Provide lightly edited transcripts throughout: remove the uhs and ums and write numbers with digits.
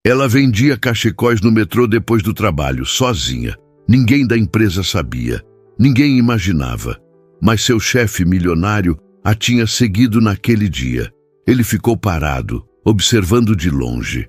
Ela vendia cachecóis no metrô depois do trabalho, sozinha. Ninguém da empresa sabia, ninguém imaginava. Mas seu chefe milionário a tinha seguido naquele dia. Ele ficou parado, observando de longe.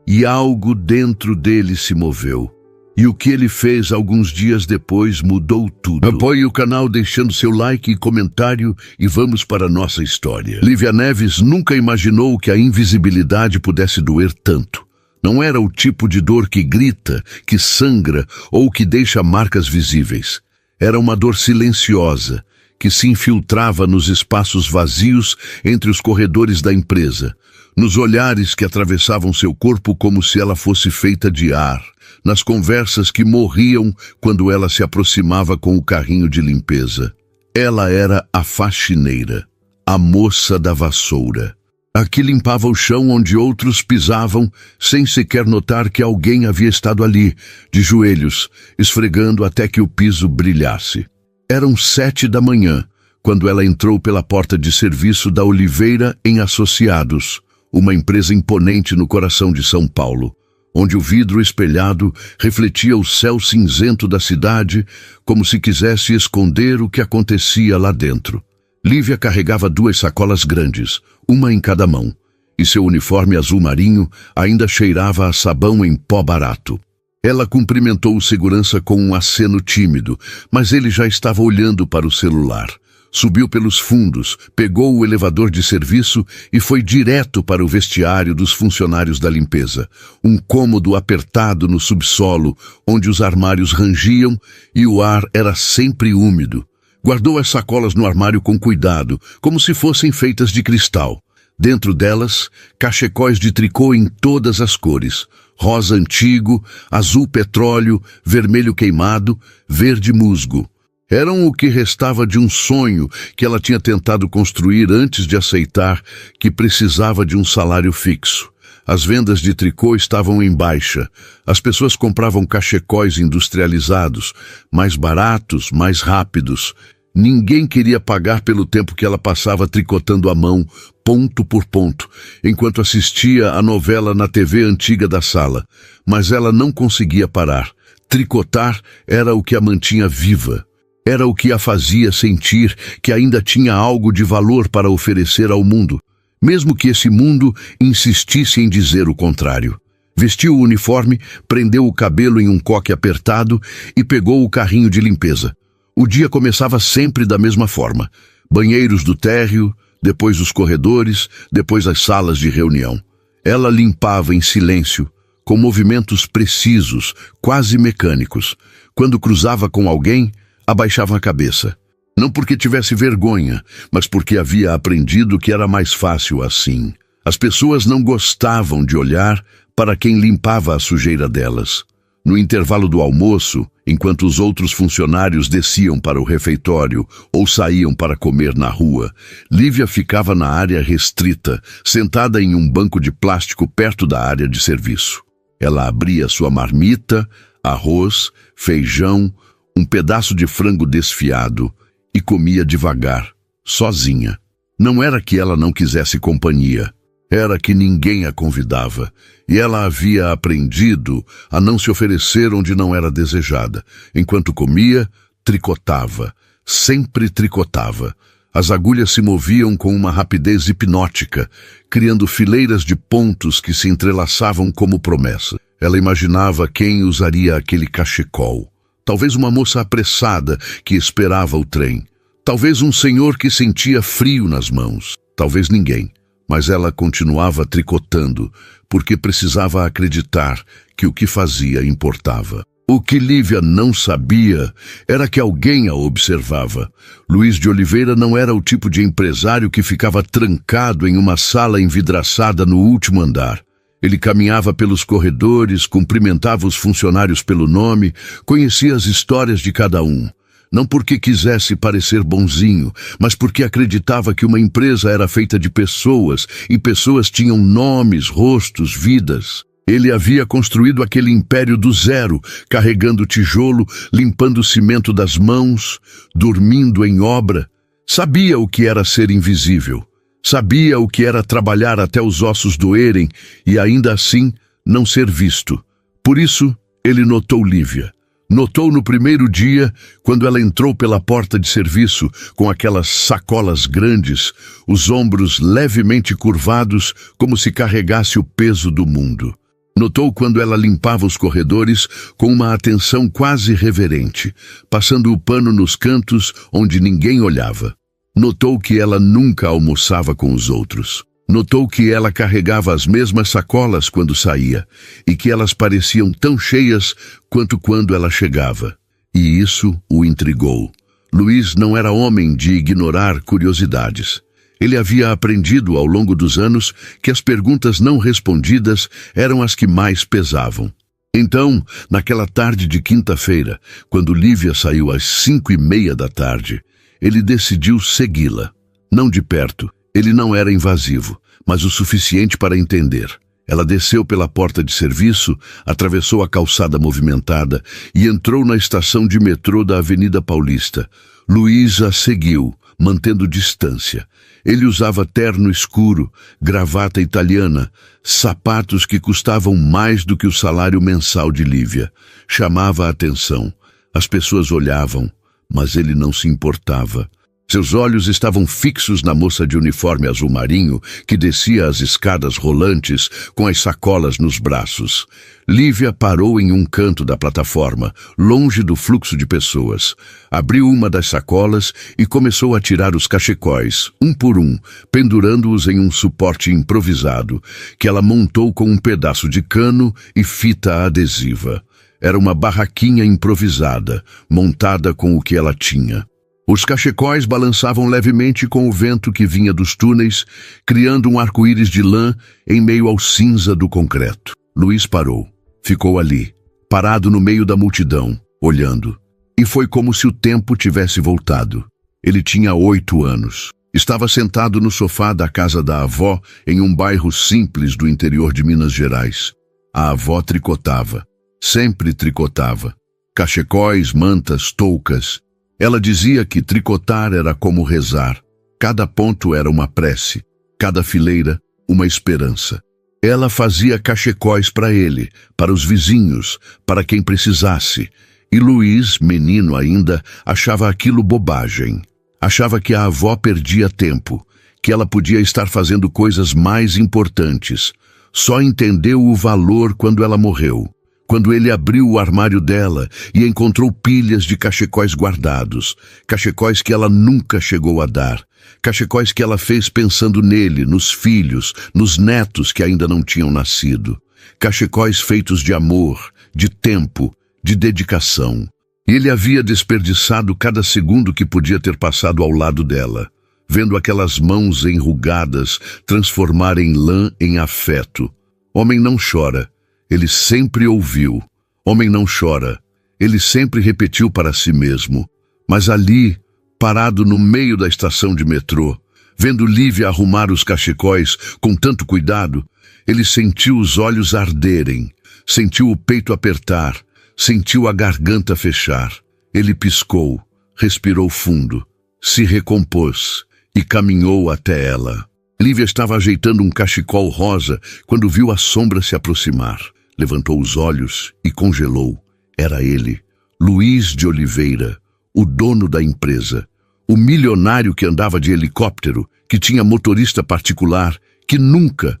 E algo dentro dele se moveu. E o que ele fez alguns dias depois mudou tudo. Apoie o canal deixando seu like e comentário e vamos para a nossa história. Lívia Neves nunca imaginou que a invisibilidade pudesse doer tanto. Não era o tipo de dor que grita, que sangra ou que deixa marcas visíveis. Era uma dor silenciosa, que se infiltrava nos espaços vazios entre os corredores da empresa, nos olhares que atravessavam seu corpo como se ela fosse feita de ar, nas conversas que morriam quando ela se aproximava com o carrinho de limpeza. Ela era a faxineira, a moça da vassoura. A que limpava o chão onde outros pisavam, sem sequer notar que alguém havia estado ali, de joelhos, esfregando até que o piso brilhasse. Eram 7 da manhã, quando ela entrou pela porta de serviço da Oliveira em Associados, uma empresa imponente no coração de São Paulo, onde o vidro espelhado refletia o céu cinzento da cidade, como se quisesse esconder o que acontecia lá dentro. Lívia carregava 2 sacolas grandes, uma em cada mão, e seu uniforme azul marinho ainda cheirava a sabão em pó barato. Ela cumprimentou o segurança com um aceno tímido, mas ele já estava olhando para o celular. Subiu pelos fundos, pegou o elevador de serviço e foi direto para o vestiário dos funcionários da limpeza. Um cômodo apertado no subsolo, onde os armários rangiam e o ar era sempre úmido. Guardou as sacolas no armário com cuidado, como se fossem feitas de cristal. Dentro delas, cachecóis de tricô em todas as cores. Rosa antigo, azul petróleo, vermelho queimado, verde musgo. Eram o que restava de um sonho que ela tinha tentado construir antes de aceitar que precisava de um salário fixo. As vendas de tricô estavam em baixa. As pessoas compravam cachecóis industrializados, mais baratos, mais rápidos. Ninguém queria pagar pelo tempo que ela passava tricotando à mão, ponto por ponto, enquanto assistia a novela na TV antiga da sala. Mas ela não conseguia parar. Tricotar era o que a mantinha viva. Era o que a fazia sentir que ainda tinha algo de valor para oferecer ao mundo, mesmo que esse mundo insistisse em dizer o contrário. Vestiu o uniforme, prendeu o cabelo em um coque apertado e pegou o carrinho de limpeza. O dia começava sempre da mesma forma. Banheiros do térreo, depois os corredores, depois as salas de reunião. Ela limpava em silêncio, com movimentos precisos, quase mecânicos. Quando cruzava com alguém, abaixava a cabeça. Não porque tivesse vergonha, mas porque havia aprendido que era mais fácil assim. As pessoas não gostavam de olhar para quem limpava a sujeira delas. No intervalo do almoço, enquanto os outros funcionários desciam para o refeitório ou saíam para comer na rua, Lívia ficava na área restrita, sentada em um banco de plástico perto da área de serviço. Ela abria sua marmita, arroz, feijão, um pedaço de frango desfiado e comia devagar, sozinha. Não era que ela não quisesse companhia. Era que ninguém a convidava, e ela havia aprendido a não se oferecer onde não era desejada. Enquanto comia, tricotava, sempre tricotava. As agulhas se moviam com uma rapidez hipnótica, criando fileiras de pontos que se entrelaçavam como promessa. Ela imaginava quem usaria aquele cachecol. Talvez uma moça apressada que esperava o trem. Talvez um senhor que sentia frio nas mãos. Talvez ninguém. Mas ela continuava tricotando, porque precisava acreditar que o que fazia importava. O que Lívia não sabia era que alguém a observava. Luiz de Oliveira não era o tipo de empresário que ficava trancado em uma sala envidraçada no último andar. Ele caminhava pelos corredores, cumprimentava os funcionários pelo nome, conhecia as histórias de cada um. Não porque quisesse parecer bonzinho, mas porque acreditava que uma empresa era feita de pessoas, e pessoas tinham nomes, rostos, vidas. Ele havia construído aquele império do zero, carregando tijolo, limpando o cimento das mãos, dormindo em obra. Sabia o que era ser invisível. Sabia o que era trabalhar até os ossos doerem e ainda assim não ser visto. Por isso, ele notou Lívia. Notou no primeiro dia, quando ela entrou pela porta de serviço com aquelas sacolas grandes, os ombros levemente curvados, como se carregasse o peso do mundo. Notou quando ela limpava os corredores com uma atenção quase reverente, passando o pano nos cantos onde ninguém olhava. Notou que ela nunca almoçava com os outros. Notou que ela carregava as mesmas sacolas quando saía e que elas pareciam tão cheias quanto quando ela chegava. E isso o intrigou. Luiz não era homem de ignorar curiosidades. Ele havia aprendido ao longo dos anos que as perguntas não respondidas eram as que mais pesavam. Então, naquela tarde de quinta-feira, quando Lívia saiu às 5:30 da tarde, ele decidiu segui-la. Não de perto. Ele não era invasivo, mas o suficiente para entender. Ela desceu pela porta de serviço, atravessou a calçada movimentada e entrou na estação de metrô da Avenida Paulista. Luiz a seguiu, mantendo distância. Ele usava terno escuro, gravata italiana, sapatos que custavam mais do que o salário mensal de Lívia. Chamava a atenção. As pessoas olhavam, mas ele não se importava. Seus olhos estavam fixos na moça de uniforme azul marinho que descia as escadas rolantes com as sacolas nos braços. Lívia parou em um canto da plataforma, longe do fluxo de pessoas. Abriu uma das sacolas e começou a tirar os cachecóis, um por um, pendurando-os em um suporte improvisado, que ela montou com um pedaço de cano e fita adesiva. Era uma barraquinha improvisada, montada com o que ela tinha. Os cachecóis balançavam levemente com o vento que vinha dos túneis, criando um arco-íris de lã em meio ao cinza do concreto. Luiz parou. Ficou ali, parado no meio da multidão, olhando. E foi como se o tempo tivesse voltado. Ele tinha 8 anos. Estava sentado no sofá da casa da avó em um bairro simples do interior de Minas Gerais. A avó tricotava. Sempre tricotava. Cachecóis, mantas, toucas. Ela dizia que tricotar era como rezar. Cada ponto era uma prece, cada fileira, uma esperança. Ela fazia cachecóis para ele, para os vizinhos, para quem precisasse. E Luiz, menino ainda, achava aquilo bobagem. Achava que a avó perdia tempo, que ela podia estar fazendo coisas mais importantes. Só entendeu o valor quando ela morreu. Quando ele abriu o armário dela e encontrou pilhas de cachecóis guardados, cachecóis que ela nunca chegou a dar, cachecóis que ela fez pensando nele, nos filhos, nos netos que ainda não tinham nascido, cachecóis feitos de amor, de tempo, de dedicação. E ele havia desperdiçado cada segundo que podia ter passado ao lado dela, vendo aquelas mãos enrugadas transformarem lã em afeto. Homem não chora. Ele sempre ouviu. Homem não chora. Ele sempre repetiu para si mesmo. Mas ali, parado no meio da estação de metrô, vendo Lívia arrumar os cachecóis com tanto cuidado, ele sentiu os olhos arderem, sentiu o peito apertar, sentiu a garganta fechar. Ele piscou, respirou fundo, se recompôs e caminhou até ela. Lívia estava ajeitando um cachecol rosa quando viu a sombra se aproximar. Levantou os olhos e congelou. Era ele, Luiz de Oliveira, o dono da empresa, o milionário que andava de helicóptero, que tinha motorista particular, que nunca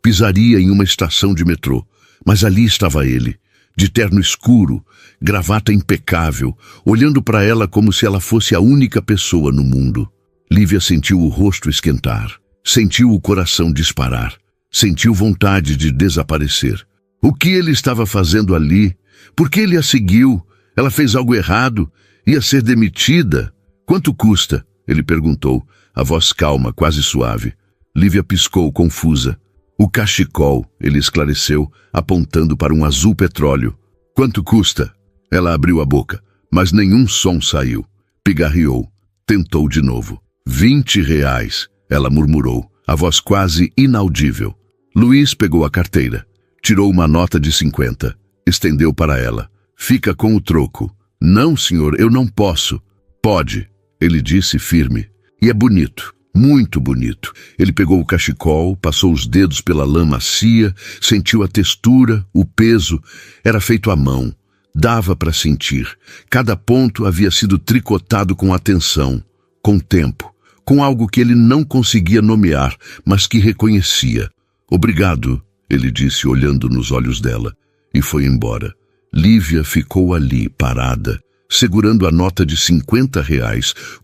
pisaria em uma estação de metrô. Mas ali estava ele, de terno escuro, gravata impecável, olhando para ela como se ela fosse a única pessoa no mundo. Lívia sentiu o rosto esquentar, sentiu o coração disparar, sentiu vontade de desaparecer. O que ele estava fazendo ali? Por que ele a seguiu? Ela fez algo errado? Ia ser demitida? Quanto custa? Ele perguntou, a voz calma, quase suave. Lívia piscou, confusa. O cachecol, ele esclareceu, apontando para um azul petróleo. Quanto custa? Ela abriu a boca, mas nenhum som saiu. Pigarreou. Tentou de novo. 20 reais, ela murmurou, a voz quase inaudível. Luiz pegou a carteira, tirou uma nota de 50, estendeu para ela. Fica com o troco. Não, senhor, eu não posso. Pode, ele disse firme. E é bonito, Muito bonito. Ele pegou o cachecol, passou os dedos pela lã macia, sentiu a textura, o peso. Era feito à mão. Dava para sentir. Cada ponto havia sido tricotado com atenção, com tempo, com algo que ele não conseguia nomear, mas que reconhecia. Obrigado, ele disse, olhando nos olhos dela, e foi embora. Lívia ficou ali, parada, segurando a nota de R$ 50,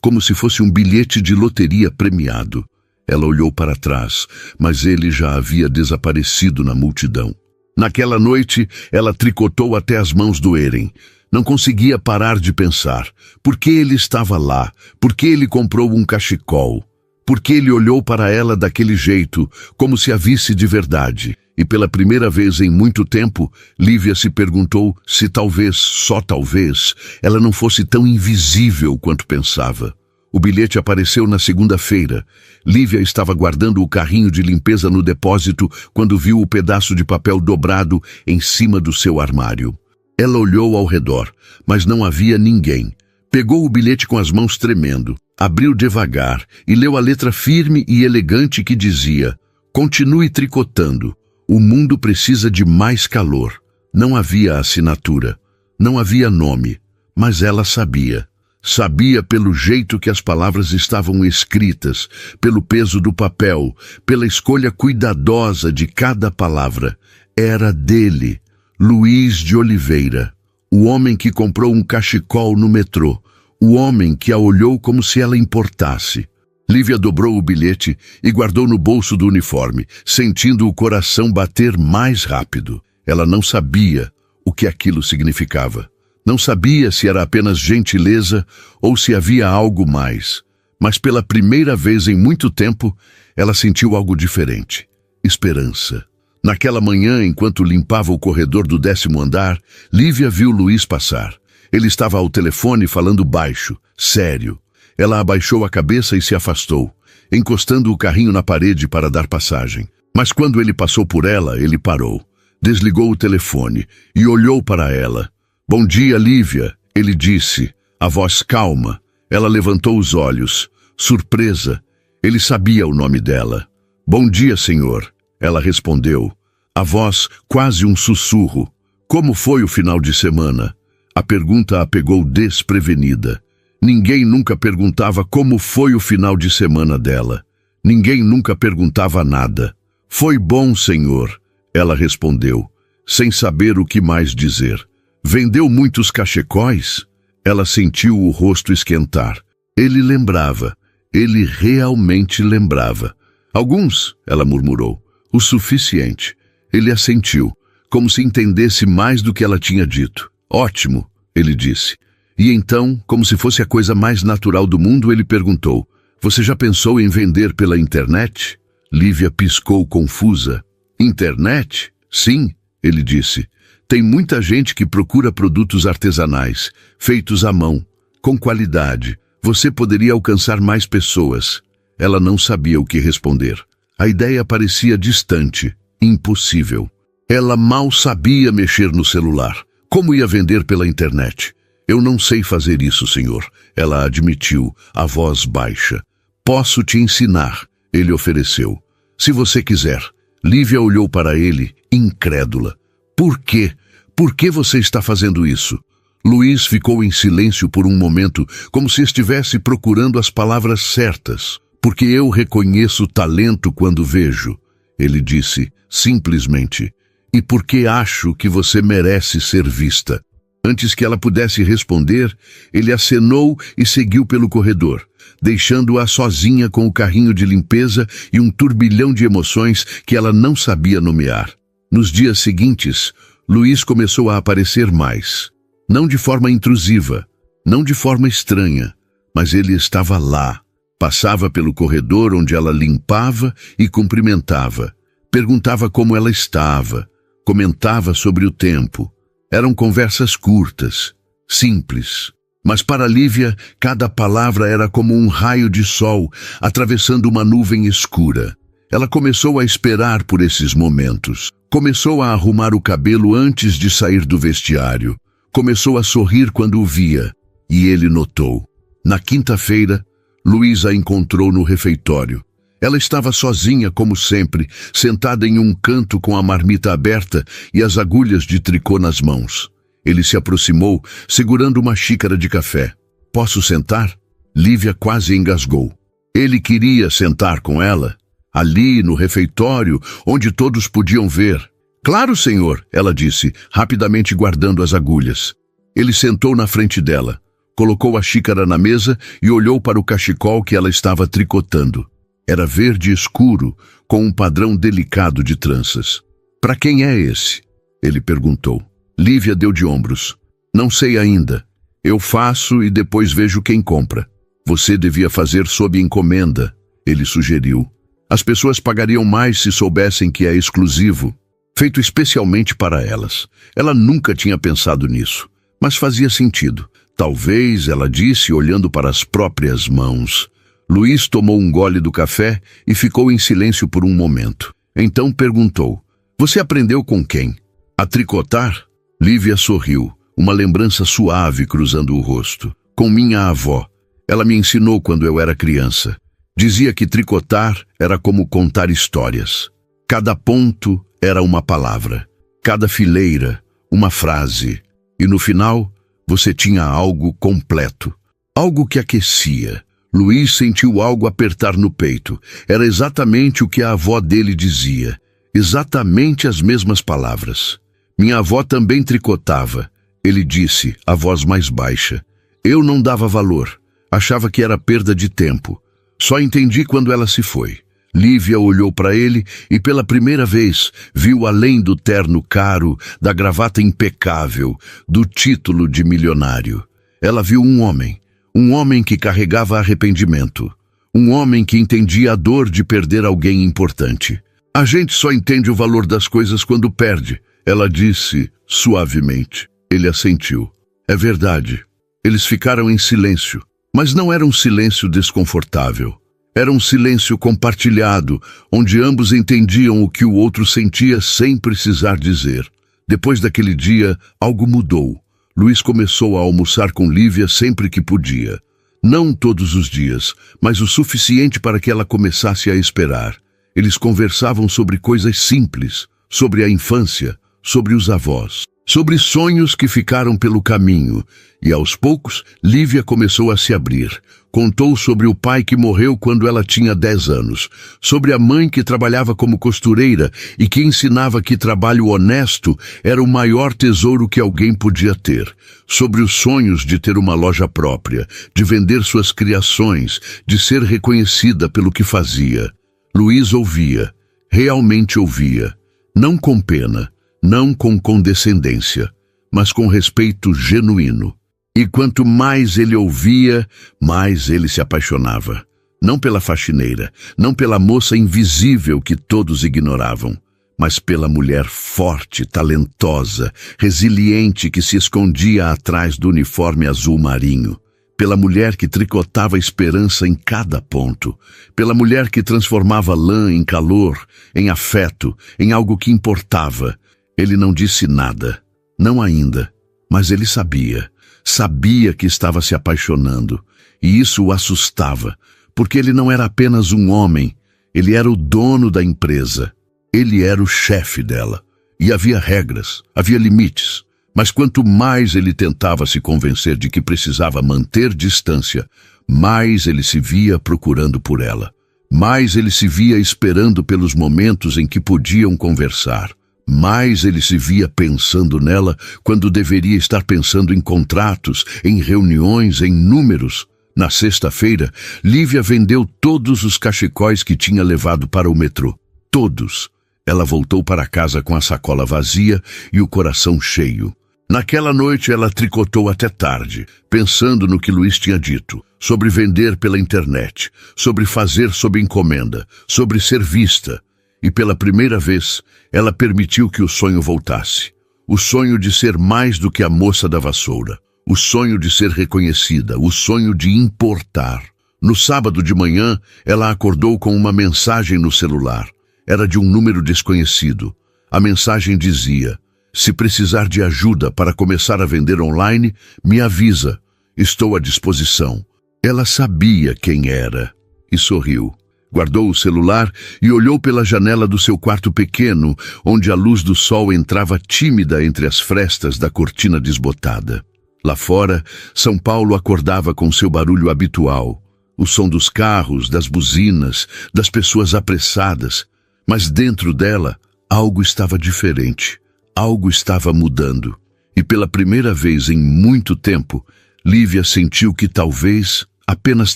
como se fosse um bilhete de loteria premiado. Ela olhou para trás, mas ele já havia desaparecido na multidão. Naquela noite, ela tricotou até as mãos doerem. Não conseguia parar de pensar. Por que ele estava lá? Por que ele comprou um cachecol? Por que ele olhou para ela daquele jeito, como se a visse de verdade? E pela primeira vez em muito tempo, Lívia se perguntou se talvez, só talvez, ela não fosse tão invisível quanto pensava. O bilhete apareceu na segunda-feira. Lívia estava guardando o carrinho de limpeza no depósito quando viu o pedaço de papel dobrado em cima do seu armário. Ela olhou ao redor, mas não havia ninguém. Pegou o bilhete com as mãos tremendo, abriu devagar e leu a letra firme e elegante que dizia: "Continue tricotando. O mundo precisa de mais calor." Não havia assinatura, não havia nome, mas ela sabia. Sabia pelo jeito que as palavras estavam escritas, pelo peso do papel, pela escolha cuidadosa de cada palavra. Era dele, Luiz de Oliveira, o homem que comprou um cachecol no metrô, o homem que a olhou como se ela importasse. Lívia dobrou o bilhete e guardou no bolso do uniforme, sentindo o coração bater mais rápido. Ela não sabia o que aquilo significava. Não sabia se era apenas gentileza ou se havia algo mais. Mas pela primeira vez em muito tempo, ela sentiu algo diferente. Esperança. Naquela manhã, enquanto limpava o corredor do 10º andar, Lívia viu Luiz passar. Ele estava ao telefone falando baixo, sério. Ela abaixou a cabeça e se afastou, encostando o carrinho na parede para dar passagem. Mas quando ele passou por ela, ele parou. Desligou o telefone e olhou para ela. "Bom dia, Lívia", ele disse, a voz calma. Ela levantou os olhos, surpresa. Ele sabia o nome dela. "Bom dia, senhor", ela respondeu, a voz quase um sussurro. "Como foi o final de semana?" A pergunta a pegou desprevenida. Ninguém nunca perguntava como foi o final de semana dela. Ninguém nunca perguntava nada. "Foi bom, senhor", ela respondeu, sem saber o que mais dizer. "Vendeu muitos cachecóis?" Ela sentiu o rosto esquentar. Ele lembrava. Ele realmente lembrava. "Alguns", ela murmurou. "O suficiente." Ele assentiu, como se entendesse mais do que ela tinha dito. "Ótimo", ele disse. E então, como se fosse a coisa mais natural do mundo, ele perguntou: "Você já pensou em vender pela internet?" Lívia piscou confusa. "Internet? Sim", ele disse. "Tem muita gente que procura produtos artesanais, feitos à mão, com qualidade. Você poderia alcançar mais pessoas." Ela não sabia o que responder. A ideia parecia distante, impossível. Ela mal sabia mexer no celular. Como ia vender pela internet? "Eu não sei fazer isso, senhor", ela admitiu, a voz baixa. "Posso te ensinar", ele ofereceu. "Se você quiser." Lívia olhou para ele, incrédula. "Por quê? Por que você está fazendo isso?" Luiz ficou em silêncio por um momento, como se estivesse procurando as palavras certas. "Porque eu reconheço talento quando vejo", ele disse, simplesmente. "E porque acho que você merece ser vista." Antes que ela pudesse responder, ele acenou e seguiu pelo corredor, deixando-a sozinha com o carrinho de limpeza e um turbilhão de emoções que ela não sabia nomear. Nos dias seguintes, Luiz começou a aparecer mais. Não de forma intrusiva, não de forma estranha, mas ele estava lá. Passava pelo corredor onde ela limpava e cumprimentava. Perguntava como ela estava, comentava sobre o tempo. Eram conversas curtas, simples. Mas para Lívia, cada palavra era como um raio de sol atravessando uma nuvem escura. Ela começou a esperar por esses momentos. Começou a arrumar o cabelo antes de sair do vestiário. Começou a sorrir quando o via, e ele notou. Na quinta-feira, Luís a encontrou no refeitório. Ela estava sozinha, como sempre, sentada em um canto com a marmita aberta e as agulhas de tricô nas mãos. Ele se aproximou, segurando uma xícara de café. "Posso sentar?" Lívia quase engasgou. Ele queria sentar com ela, ali no refeitório, onde todos podiam ver. "Claro, senhor," ela disse, rapidamente guardando as agulhas. Ele sentou na frente dela, colocou a xícara na mesa e olhou para o cachecol que ela estava tricotando. Era verde escuro, com um padrão delicado de tranças. "Para quem é esse?" ele perguntou. Lívia deu de ombros. "Não sei ainda. Eu faço e depois vejo quem compra." "Você devia fazer sob encomenda," ele sugeriu. "As pessoas pagariam mais se soubessem que é exclusivo, feito especialmente para elas." Ela nunca tinha pensado nisso, mas fazia sentido. "Talvez," ela disse, olhando para as próprias mãos. Luís tomou um gole do café e ficou em silêncio por um momento. Então perguntou: "Você aprendeu com quem?" "A tricotar?" Lívia sorriu, uma lembrança suave cruzando o rosto. "Com minha avó. Ela me ensinou quando eu era criança. Dizia que tricotar era como contar histórias. Cada ponto era uma palavra, cada fileira, uma frase. E no final, você tinha algo completo, algo que aquecia." Luís sentiu algo apertar no peito. Era exatamente o que a avó dele dizia. Exatamente as mesmas palavras. "Minha avó também tricotava," ele disse, a voz mais baixa. "Eu não dava valor. Achava que era perda de tempo. Só entendi quando ela se foi." Lívia olhou para ele e pela primeira vez viu além do terno caro, da gravata impecável, do título de milionário. Ela viu um homem que carregava arrependimento, um homem que entendia a dor de perder alguém importante. "A gente só entende o valor das coisas quando perde," ela disse suavemente. Ele assentiu. "É verdade." Eles ficaram em silêncio, mas não era um silêncio desconfortável. Era um silêncio compartilhado, onde ambos entendiam o que o outro sentia sem precisar dizer. Depois daquele dia, algo mudou. Luís começou a almoçar com Lívia sempre que podia. Não todos os dias, mas o suficiente para que ela começasse a esperar. Eles conversavam sobre coisas simples, sobre a infância, sobre os avós, sobre sonhos que ficaram pelo caminho. E aos poucos, Lívia começou a se abrir. Contou sobre o pai que morreu quando ela tinha 10 anos, sobre a mãe que trabalhava como costureira e que ensinava que trabalho honesto era o maior tesouro que alguém podia ter, sobre os sonhos de ter uma loja própria, de vender suas criações, de ser reconhecida pelo que fazia. Luís ouvia, realmente ouvia, não com pena, não com condescendência, mas com respeito genuíno. E quanto mais ele ouvia, mais ele se apaixonava. Não pela faxineira, não pela moça invisível que todos ignoravam, mas pela mulher forte, talentosa, resiliente que se escondia atrás do uniforme azul marinho. Pela mulher que tricotava esperança em cada ponto. Pela mulher que transformava lã em calor, em afeto, em algo que importava. Ele não disse nada, não ainda, mas ele sabia. Sabia que estava se apaixonando, e isso o assustava, porque ele não era apenas um homem, ele era o dono da empresa, ele era o chefe dela. E havia regras, havia limites, mas quanto mais ele tentava se convencer de que precisava manter distância, mais ele se via procurando por ela, mais ele se via esperando pelos momentos em que podiam conversar. Mais ele se via pensando nela quando deveria estar pensando em contratos, em reuniões, em números. Na sexta-feira, Lívia vendeu todos os cachecóis que tinha levado para o metrô. Todos. Ela voltou para casa com a sacola vazia e o coração cheio. Naquela noite ela tricotou até tarde, pensando no que Luís tinha dito, sobre vender pela internet, sobre fazer sob encomenda, sobre ser vista. E pela primeira vez, ela permitiu que o sonho voltasse. O sonho de ser mais do que a moça da vassoura. O sonho de ser reconhecida. O sonho de importar. No sábado de manhã, ela acordou com uma mensagem no celular. Era de um número desconhecido. A mensagem dizia: "Se precisar de ajuda para começar a vender online, me avisa. Estou à disposição." Ela sabia quem era e sorriu. Guardou o celular e olhou pela janela do seu quarto pequeno, onde a luz do sol entrava tímida entre as frestas da cortina desbotada. Lá fora, São Paulo acordava com seu barulho habitual, o som dos carros, das buzinas, das pessoas apressadas. Mas dentro dela, algo estava diferente, algo estava mudando. E pela primeira vez em muito tempo, Lívia sentiu que talvez, apenas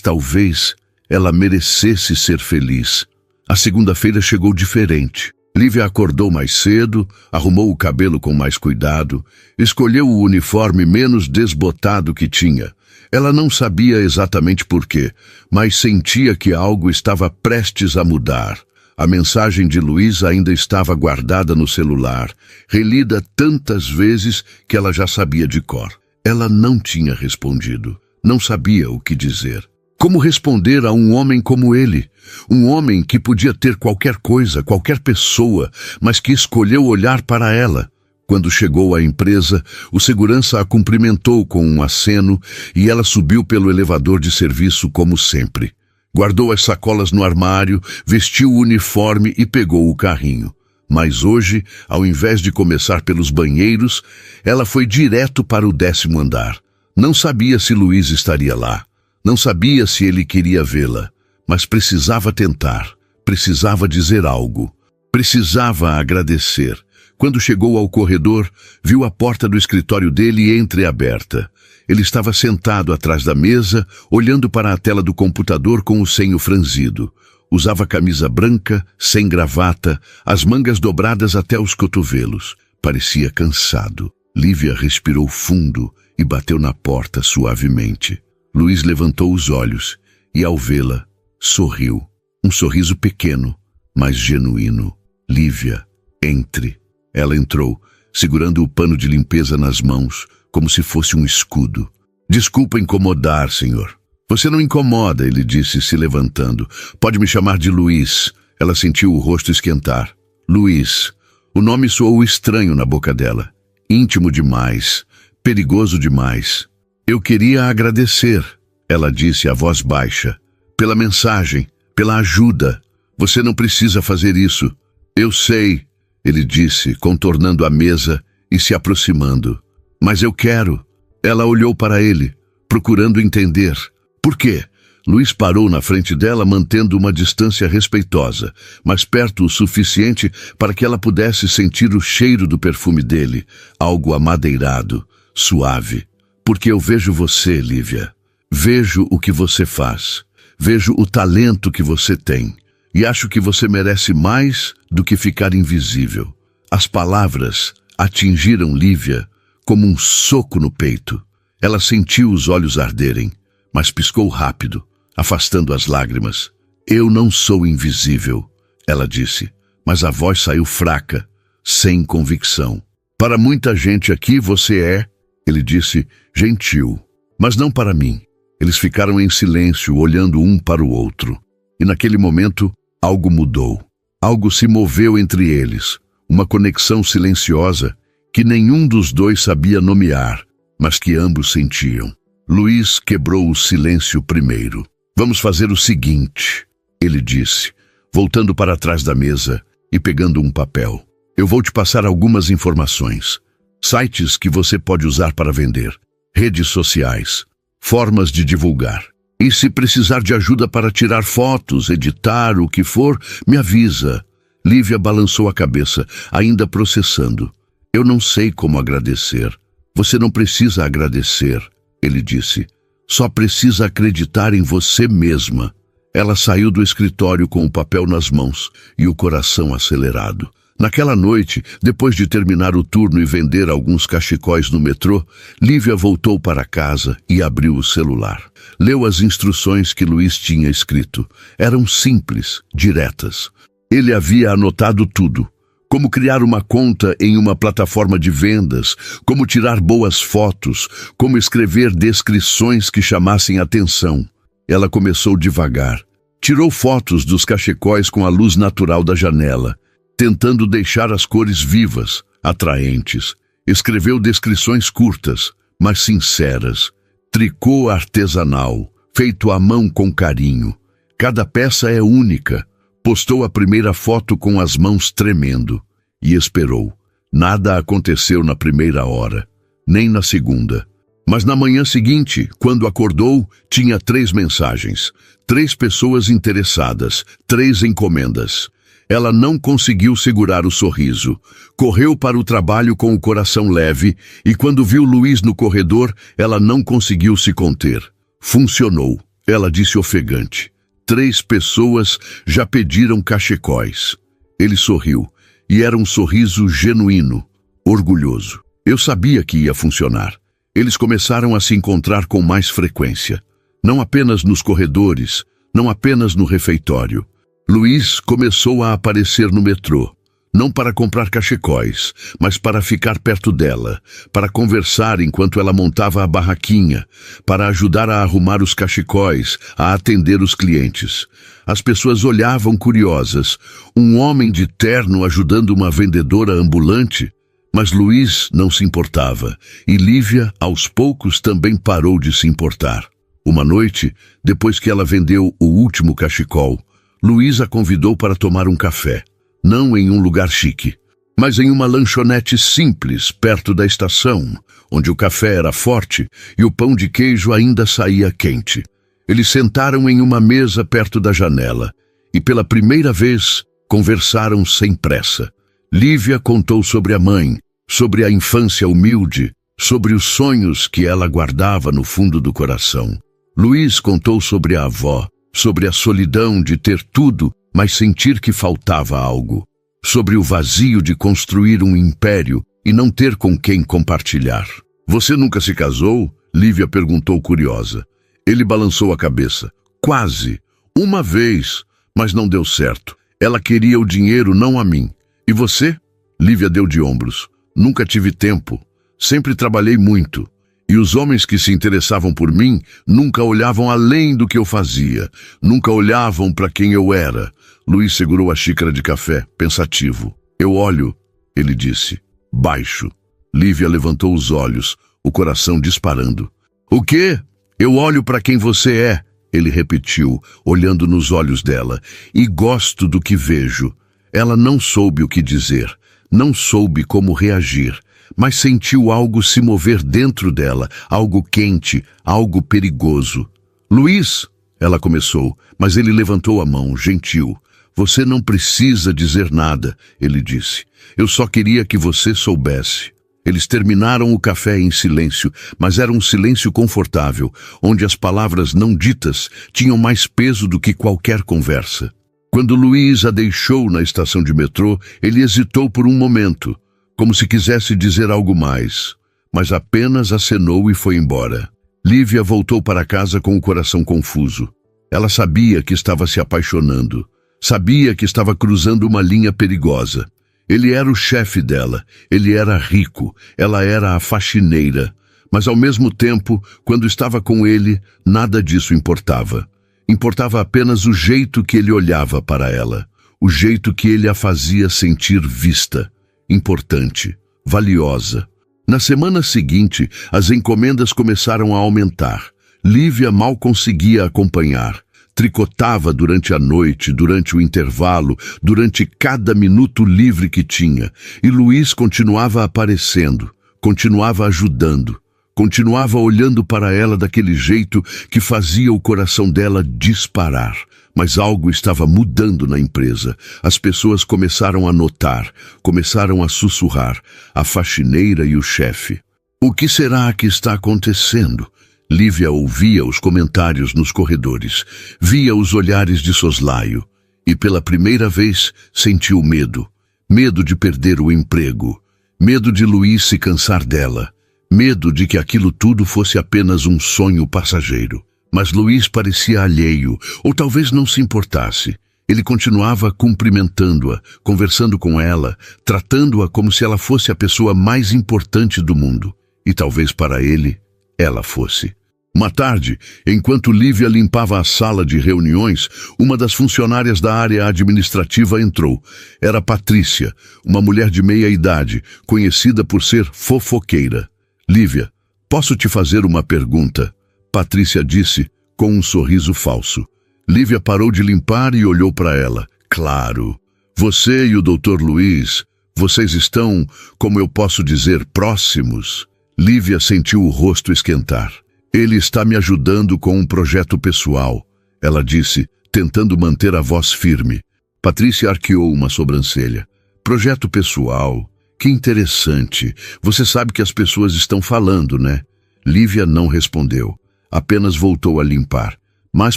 talvez, ela merecesse ser feliz. A segunda-feira chegou diferente. Lívia acordou mais cedo, arrumou o cabelo com mais cuidado, escolheu o uniforme menos desbotado que tinha. Ela não sabia exatamente por quê, mas sentia que algo estava prestes a mudar. A mensagem de Luiz ainda estava guardada no celular, relida tantas vezes que ela já sabia de cor. Ela não tinha respondido, não sabia o que dizer. Como responder a um homem como ele? Um homem que podia ter qualquer coisa, qualquer pessoa, mas que escolheu olhar para ela. Quando chegou à empresa, o segurança a cumprimentou com um aceno e ela subiu pelo elevador de serviço como sempre. Guardou as sacolas no armário, vestiu o uniforme e pegou o carrinho. Mas hoje, ao invés de começar pelos banheiros, ela foi direto para o 10º andar. Não sabia se Luiz estaria lá. Não sabia se ele queria vê-la, mas precisava tentar, precisava dizer algo, precisava agradecer. Quando chegou ao corredor, viu a porta do escritório dele entreaberta. Ele estava sentado atrás da mesa, olhando para a tela do computador com o senho franzido. Usava camisa branca, sem gravata, as mangas dobradas até os cotovelos. Parecia cansado. Lívia respirou fundo e bateu na porta suavemente. Luiz levantou os olhos e, ao vê-la, sorriu. Um sorriso pequeno, mas genuíno. Lívia, entre. Ela entrou, segurando o pano de limpeza nas mãos, como se fosse um escudo. Desculpa incomodar, senhor. Você não incomoda, ele disse, se levantando. Pode me chamar de Luiz. Ela sentiu o rosto esquentar. Luiz. O nome soou estranho na boca dela. Íntimo demais. Perigoso demais. Eu queria agradecer, ela disse a voz baixa, pela mensagem, pela ajuda. Você não precisa fazer isso. Eu sei, ele disse, contornando a mesa e se aproximando. Mas eu quero. Ela olhou para ele, procurando entender. Por quê? Luiz parou na frente dela, mantendo uma distância respeitosa, mas perto o suficiente para que ela pudesse sentir o cheiro do perfume dele, algo amadeirado, suave. Porque eu vejo você, Lívia. Vejo o que você faz. Vejo o talento que você tem. E acho que você merece mais do que ficar invisível. As palavras atingiram Lívia como um soco no peito. Ela sentiu os olhos arderem, mas piscou rápido, afastando as lágrimas. Eu não sou invisível, ela disse, mas a voz saiu fraca, sem convicção. Para muita gente aqui você é, ele disse, gentil, mas não para mim. Eles ficaram em silêncio, olhando um para o outro. E naquele momento, algo mudou. Algo se moveu entre eles. Uma conexão silenciosa que nenhum dos dois sabia nomear, mas que ambos sentiam. Luiz quebrou o silêncio primeiro. Vamos fazer o seguinte, ele disse, voltando para trás da mesa e pegando um papel. Eu vou te passar algumas informações. Sites que você pode usar para vender, redes sociais, formas de divulgar. E se precisar de ajuda para tirar fotos, editar, o que for, me avisa. Lívia balançou a cabeça, ainda processando. Eu não sei como agradecer. Você não precisa agradecer, ele disse. Só precisa acreditar em você mesma. Ela saiu do escritório com o papel nas mãos e o coração acelerado. Naquela noite, depois de terminar o turno e vender alguns cachecóis no metrô, Lívia voltou para casa e abriu o celular. Leu as instruções que Luiz tinha escrito. Eram simples, diretas. Ele havia anotado tudo. Como criar uma conta em uma plataforma de vendas, como tirar boas fotos, como escrever descrições que chamassem atenção. Ela começou devagar. Tirou fotos dos cachecóis com a luz natural da janela, tentando deixar as cores vivas, atraentes. Escreveu descrições curtas, mas sinceras. Tricô artesanal, feito à mão com carinho. Cada peça é única. Postou a primeira foto com as mãos tremendo e esperou. Nada aconteceu na primeira hora, nem na segunda. Mas na manhã seguinte, quando acordou, tinha 3 mensagens, 3 pessoas interessadas, 3 encomendas. Ela não conseguiu segurar o sorriso. Correu para o trabalho com o coração leve e quando viu Luiz no corredor, ela não conseguiu se conter. Funcionou, ela disse ofegante. 3 pessoas já pediram cachecóis. Ele sorriu, e era um sorriso genuíno, orgulhoso. Eu sabia que ia funcionar. Eles começaram a se encontrar com mais frequência. Não apenas nos corredores, não apenas no refeitório. Luiz começou a aparecer no metrô, não para comprar cachecóis, mas para ficar perto dela, para conversar enquanto ela montava a barraquinha, para ajudar a arrumar os cachecóis, a atender os clientes. As pessoas olhavam curiosas, um homem de terno ajudando uma vendedora ambulante, mas Luiz não se importava, e Lívia, aos poucos, também parou de se importar. Uma noite, depois que ela vendeu o último cachecol, Luiz a convidou para tomar um café, não em um lugar chique, mas em uma lanchonete simples perto da estação, onde o café era forte e o pão de queijo ainda saía quente. Eles sentaram em uma mesa perto da janela e pela primeira vez conversaram sem pressa. Lívia contou sobre a mãe, sobre a infância humilde, sobre os sonhos que ela guardava no fundo do coração. Luiz contou sobre a avó, sobre a solidão de ter tudo, mas sentir que faltava algo, sobre o vazio de construir um império e não ter com quem compartilhar. Você nunca se casou? Lívia perguntou curiosa. Ele balançou a cabeça. Quase. Uma vez, mas não deu certo. Ela queria o dinheiro, não a mim. E você? Lívia deu de ombros. Nunca tive tempo. Sempre trabalhei muito. E os homens que se interessavam por mim nunca olhavam além do que eu fazia. Nunca olhavam para quem eu era. Luiz segurou a xícara de café, pensativo. Eu olho, ele disse, baixo. Lívia levantou os olhos, o coração disparando. O quê? Eu olho para quem você é, ele repetiu, olhando nos olhos dela. E gosto do que vejo. Ela não soube o que dizer, não soube como reagir. Mas sentiu algo se mover dentro dela, algo quente, algo perigoso. Luiz, ela começou, mas ele levantou a mão, gentil. Você não precisa dizer nada, ele disse. Eu só queria que você soubesse. Eles terminaram o café em silêncio, mas era um silêncio confortável, onde as palavras não ditas tinham mais peso do que qualquer conversa. Quando Luiz a deixou na estação de metrô, ele hesitou por um momento, como se quisesse dizer algo mais, mas apenas acenou e foi embora. Lívia voltou para casa com o coração confuso. Ela sabia que estava se apaixonando, sabia que estava cruzando uma linha perigosa. Ele era o chefe dela, ele era rico, ela era a faxineira, mas ao mesmo tempo, quando estava com ele, nada disso importava. Importava apenas o jeito que ele olhava para ela, o jeito que ele a fazia sentir vista. Importante, valiosa. Na semana seguinte, as encomendas começaram a aumentar. Lívia mal conseguia acompanhar. Tricotava durante a noite, durante o intervalo, durante cada minuto livre que tinha. E Luiz continuava aparecendo, continuava ajudando, continuava olhando para ela daquele jeito que fazia o coração dela disparar. Mas algo estava mudando na empresa. As pessoas começaram a notar, começaram a sussurrar, a faxineira e o chefe. O que será que está acontecendo? Lívia ouvia os comentários nos corredores, via os olhares de soslaio e pela primeira vez sentiu medo. Medo de perder o emprego, medo de Luiz se cansar dela, medo de que aquilo tudo fosse apenas um sonho passageiro. Mas Luiz parecia alheio, ou talvez não se importasse. Ele continuava cumprimentando-a, conversando com ela, tratando-a como se ela fosse a pessoa mais importante do mundo. E talvez para ele, ela fosse. Uma tarde, enquanto Lívia limpava a sala de reuniões, uma das funcionárias da área administrativa entrou. Era Patrícia, uma mulher de meia-idade, conhecida por ser fofoqueira. Lívia, posso te fazer uma pergunta? Patrícia disse, com um sorriso falso. Lívia parou de limpar e olhou para ela. Claro, você e o Dr. Luiz, vocês estão, como eu posso dizer, próximos. Lívia sentiu o rosto esquentar. Ele está me ajudando com um projeto pessoal, ela disse, tentando manter a voz firme. Patrícia arqueou uma sobrancelha. Projeto pessoal? Que interessante. Você sabe que as pessoas estão falando, né? Lívia não respondeu. Apenas voltou a limpar. Mas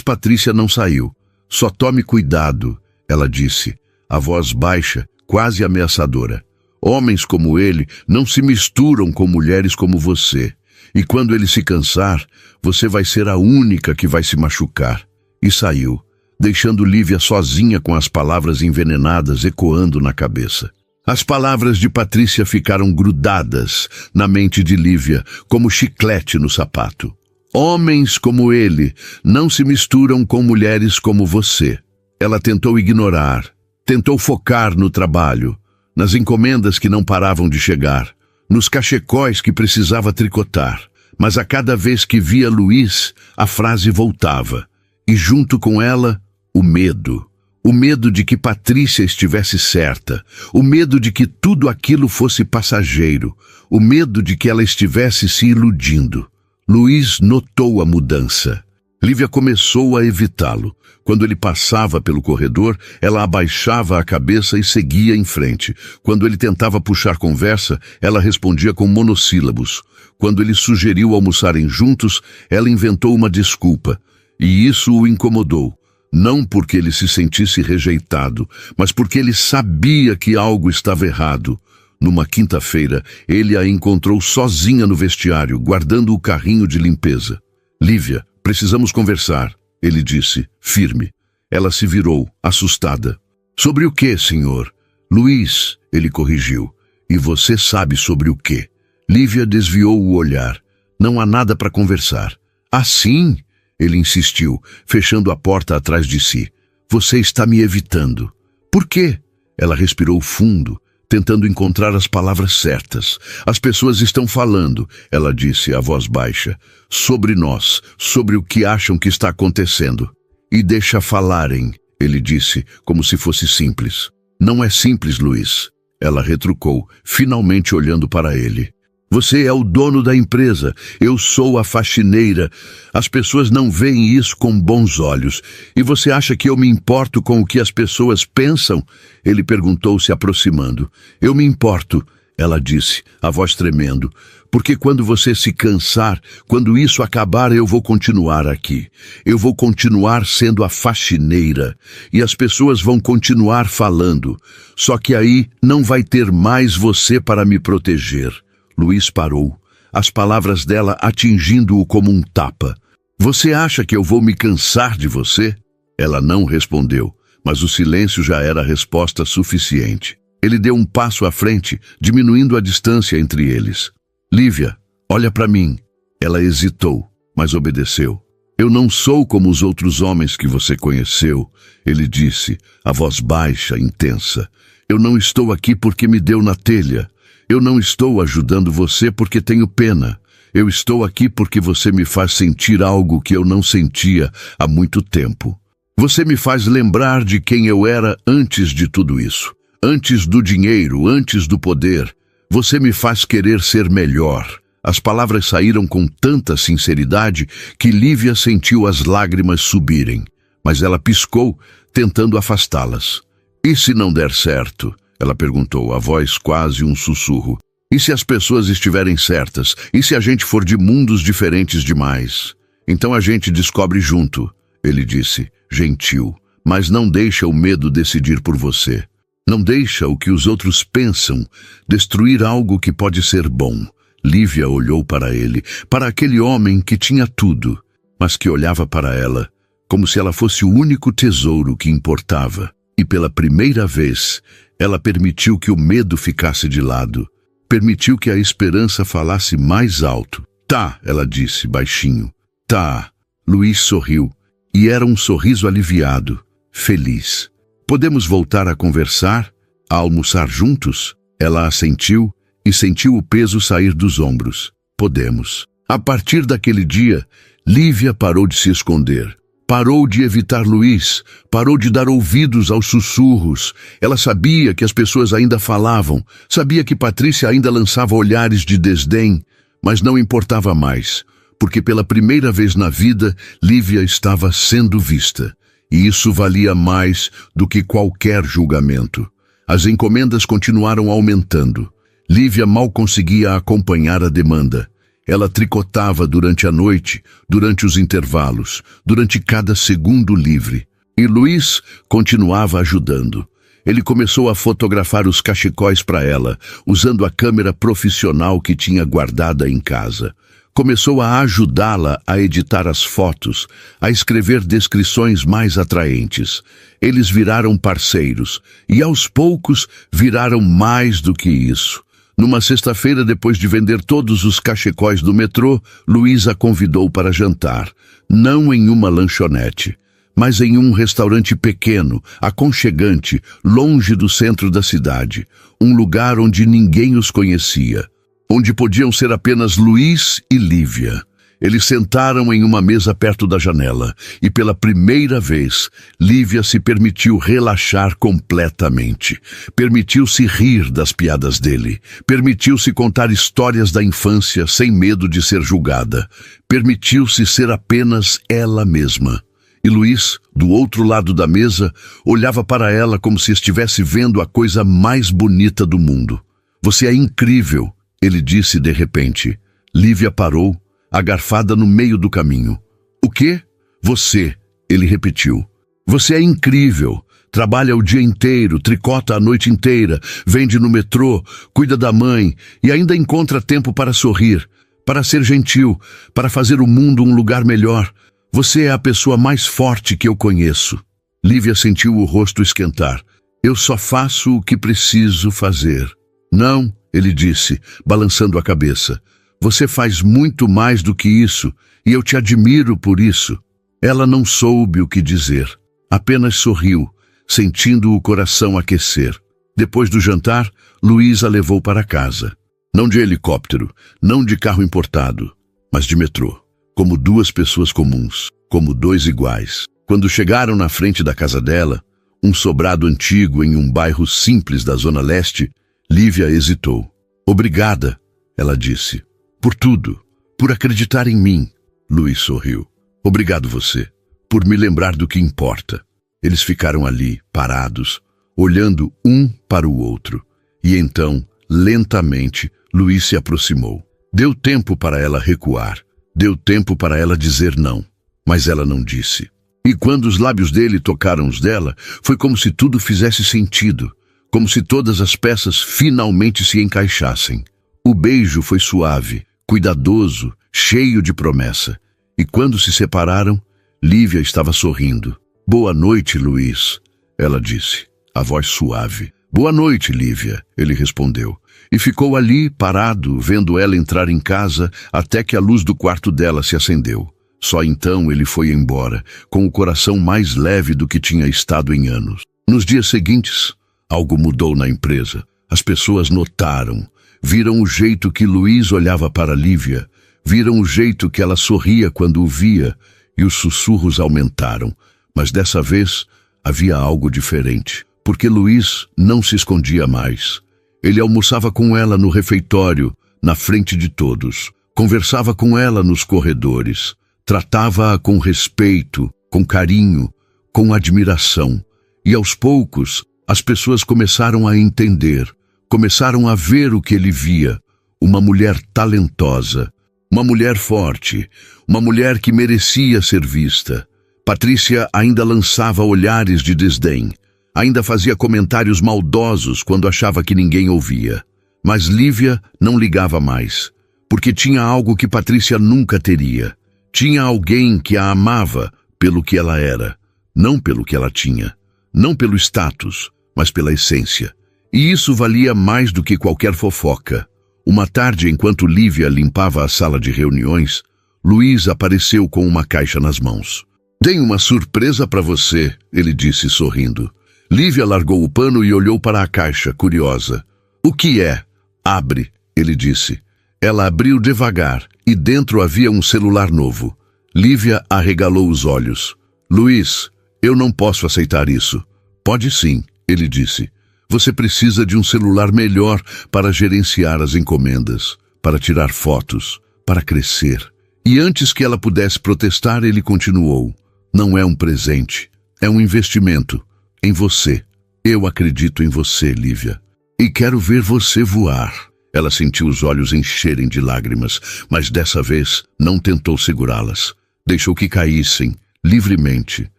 Patrícia não saiu. Só tome cuidado, ela disse, a voz baixa, quase ameaçadora. Homens como ele não se misturam com mulheres como você. E quando ele se cansar, você vai ser a única que vai se machucar. E saiu, deixando Lívia sozinha com as palavras envenenadas ecoando na cabeça. As palavras de Patrícia ficaram grudadas na mente de Lívia, como chiclete no sapato. Homens como ele não se misturam com mulheres como você. Ela tentou ignorar, tentou focar no trabalho, nas encomendas que não paravam de chegar, nos cachecóis que precisava tricotar. Mas a cada vez que via Luiz, a frase voltava. E junto com ela, o medo. O medo de que Patrícia estivesse certa. O medo de que tudo aquilo fosse passageiro. O medo de que ela estivesse se iludindo. Luiz notou a mudança. Lívia começou a evitá-lo. Quando ele passava pelo corredor, ela abaixava a cabeça e seguia em frente. Quando ele tentava puxar conversa, ela respondia com monossílabos. Quando ele sugeriu almoçarem juntos, ela inventou uma desculpa. E isso o incomodou. Não porque ele se sentisse rejeitado, mas porque ele sabia que algo estava errado. Numa quinta-feira, ele a encontrou sozinha no vestiário, guardando o carrinho de limpeza. Lívia, precisamos conversar, ele disse, firme. Ela se virou, assustada. Sobre o quê, senhor? Luiz, ele corrigiu. E você sabe sobre o quê? Lívia desviou o olhar. Não há nada para conversar. Ah, sim? Ele insistiu, fechando a porta atrás de si. Você está me evitando. Por quê? Ela respirou fundo, tentando encontrar as palavras certas. As pessoas estão falando, ela disse, a voz baixa, sobre nós, sobre o que acham que está acontecendo. E deixa falarem, ele disse, como se fosse simples. Não é simples, Luiz. Ela retrucou, finalmente olhando para ele. Você é o dono da empresa, eu sou a faxineira. As pessoas não veem isso com bons olhos. E você acha que eu me importo com o que as pessoas pensam? Ele perguntou, se aproximando. Eu me importo, ela disse, a voz tremendo. Porque quando você se cansar, quando isso acabar, eu vou continuar aqui. Eu vou continuar sendo a faxineira. E as pessoas vão continuar falando. Só que aí não vai ter mais você para me proteger. Luiz parou, as palavras dela atingindo-o como um tapa. Você acha que eu vou me cansar de você? Ela não respondeu, mas o silêncio já era resposta suficiente. Ele deu um passo à frente, diminuindo a distância entre eles. Lívia, olha para mim. Ela hesitou, mas obedeceu. Eu não sou como os outros homens que você conheceu, ele disse, a voz baixa, intensa. Eu não estou aqui porque me deu na telha. Eu não estou ajudando você porque tenho pena. Eu estou aqui porque você me faz sentir algo que eu não sentia há muito tempo. Você me faz lembrar de quem eu era antes de tudo isso. Antes do dinheiro, antes do poder. Você me faz querer ser melhor. As palavras saíram com tanta sinceridade que Lívia sentiu as lágrimas subirem. Mas ela piscou, tentando afastá-las. E se não der certo? Ela perguntou, a voz quase um sussurro. E se as pessoas estiverem certas? E se a gente for de mundos diferentes demais? Então a gente descobre junto, ele disse, gentil. Mas não deixa o medo decidir por você. Não deixa o que os outros pensam destruir algo que pode ser bom. Lívia olhou para ele, para aquele homem que tinha tudo, mas que olhava para ela como se ela fosse o único tesouro que importava. E pela primeira vez, ela permitiu que o medo ficasse de lado. Permitiu que a esperança falasse mais alto. Tá, ela disse, baixinho. Tá. Luiz sorriu. E era um sorriso aliviado, feliz. Podemos voltar a conversar? A almoçar juntos? Ela assentiu e sentiu o peso sair dos ombros. Podemos. A partir daquele dia, Lívia parou de se esconder. Parou de evitar Luiz, parou de dar ouvidos aos sussurros. Ela sabia que as pessoas ainda falavam, sabia que Patrícia ainda lançava olhares de desdém, mas não importava mais, porque pela primeira vez na vida, Lívia estava sendo vista. E isso valia mais do que qualquer julgamento. As encomendas continuaram aumentando. Lívia mal conseguia acompanhar a demanda. Ela tricotava durante a noite, durante os intervalos, durante cada segundo livre. E Luiz continuava ajudando. Ele começou a fotografar os cachecóis para ela, usando a câmera profissional que tinha guardada em casa. Começou a ajudá-la a editar as fotos, a escrever descrições mais atraentes. Eles viraram parceiros, e aos poucos viraram mais do que isso. Numa sexta-feira, depois de vender todos os cachecóis do metrô, Luiz a convidou para jantar, não em uma lanchonete, mas em um restaurante pequeno, aconchegante, longe do centro da cidade, um lugar onde ninguém os conhecia, onde podiam ser apenas Luiz e Lívia. Eles sentaram em uma mesa perto da janela e, pela primeira vez, Lívia se permitiu relaxar completamente. Permitiu-se rir das piadas dele. Permitiu-se contar histórias da infância sem medo de ser julgada. Permitiu-se ser apenas ela mesma. E Luiz, do outro lado da mesa, olhava para ela como se estivesse vendo a coisa mais bonita do mundo. "Você é incrível", ele disse de repente. Lívia parou, agarfada no meio do caminho. "O quê?" "Você", ele repetiu. "Você é incrível. Trabalha o dia inteiro, tricota a noite inteira, vende no metrô, cuida da mãe e ainda encontra tempo para sorrir, para ser gentil, para fazer o mundo um lugar melhor. Você é a pessoa mais forte que eu conheço." Lívia sentiu o rosto esquentar. "Eu só faço o que preciso fazer." "Não", ele disse, balançando a cabeça. "Você faz muito mais do que isso, e eu te admiro por isso." Ela não soube o que dizer. Apenas sorriu, sentindo o coração aquecer. Depois do jantar, Luiz a levou para casa. Não de helicóptero, não de carro importado, mas de metrô. Como duas pessoas comuns, como dois iguais. Quando chegaram na frente da casa dela, um sobrado antigo em um bairro simples da Zona Leste, Lívia hesitou. "Obrigada", ela disse. "Por tudo, por acreditar em mim." Luiz sorriu. "Obrigado você, por me lembrar do que importa." Eles ficaram ali, parados, olhando um para o outro. E então, lentamente, Luiz se aproximou. Deu tempo para ela recuar. Deu tempo para ela dizer não. Mas ela não disse. E quando os lábios dele tocaram os dela, foi como se tudo fizesse sentido. Como se todas as peças finalmente se encaixassem. O beijo foi suave, cuidadoso, cheio de promessa. E quando se separaram, Lívia estava sorrindo. "Boa noite, Luiz", ela disse, a voz suave. "Boa noite, Lívia", ele respondeu. E ficou ali, parado, vendo ela entrar em casa, até que a luz do quarto dela se acendeu. Só então ele foi embora, com o coração mais leve do que tinha estado em anos. Nos dias seguintes, algo mudou na empresa. As pessoas notaram. Viram o jeito que Luiz olhava para Lívia, viram o jeito que ela sorria quando o via, e os sussurros aumentaram. Mas dessa vez havia algo diferente, porque Luiz não se escondia mais. Ele almoçava com ela no refeitório, na frente de todos, conversava com ela nos corredores, tratava-a com respeito, com carinho, com admiração. E aos poucos, as pessoas começaram a entender. Começaram a ver o que ele via, uma mulher talentosa, uma mulher forte, uma mulher que merecia ser vista. Patrícia ainda lançava olhares de desdém, ainda fazia comentários maldosos quando achava que ninguém ouvia. Mas Lívia não ligava mais, porque tinha algo que Patrícia nunca teria. Tinha alguém que a amava pelo que ela era, não pelo que ela tinha, não pelo status, mas pela essência. E isso valia mais do que qualquer fofoca. Uma tarde, enquanto Lívia limpava a sala de reuniões, Luiz apareceu com uma caixa nas mãos. "Tenho uma surpresa para você", ele disse sorrindo. Lívia largou o pano e olhou para a caixa, curiosa. "O que é?" "Abre", ele disse. Ela abriu devagar, e dentro havia um celular novo. Lívia arregalou os olhos. Luiz, eu não posso aceitar isso. Pode sim, ele disse. Você precisa de um celular melhor para gerenciar as encomendas, para tirar fotos, para crescer. E antes que ela pudesse protestar, ele continuou. Não é um presente, é um investimento em você. Eu acredito em você, Lívia. E quero ver você voar. Ela sentiu os olhos encherem de lágrimas, mas dessa vez não tentou segurá-las. Deixou que caíssem, livremente.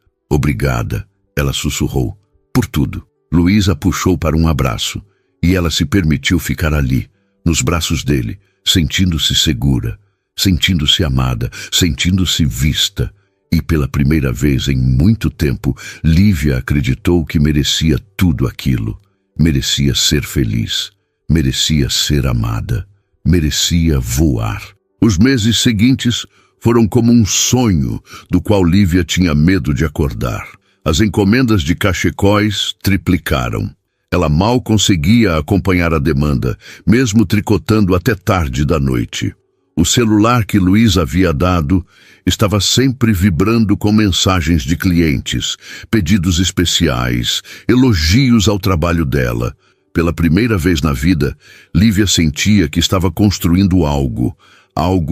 Obrigada, ela sussurrou, por tudo. Luiz a puxou para um abraço, e ela se permitiu ficar ali, nos braços dele, sentindo-se segura, sentindo-se amada, sentindo-se vista. E pela primeira vez em muito tempo, Lívia acreditou que merecia tudo aquilo. Merecia ser feliz, merecia ser amada, merecia voar. Os meses seguintes foram como um sonho do qual Lívia tinha medo de acordar. As encomendas de cachecóis triplicaram. Ela mal conseguia acompanhar a demanda, mesmo tricotando até tarde da noite. O celular que Luiz havia dado estava sempre vibrando com mensagens de clientes, pedidos especiais, elogios ao trabalho dela. Pela primeira vez na vida, Lívia sentia que estava construindo algo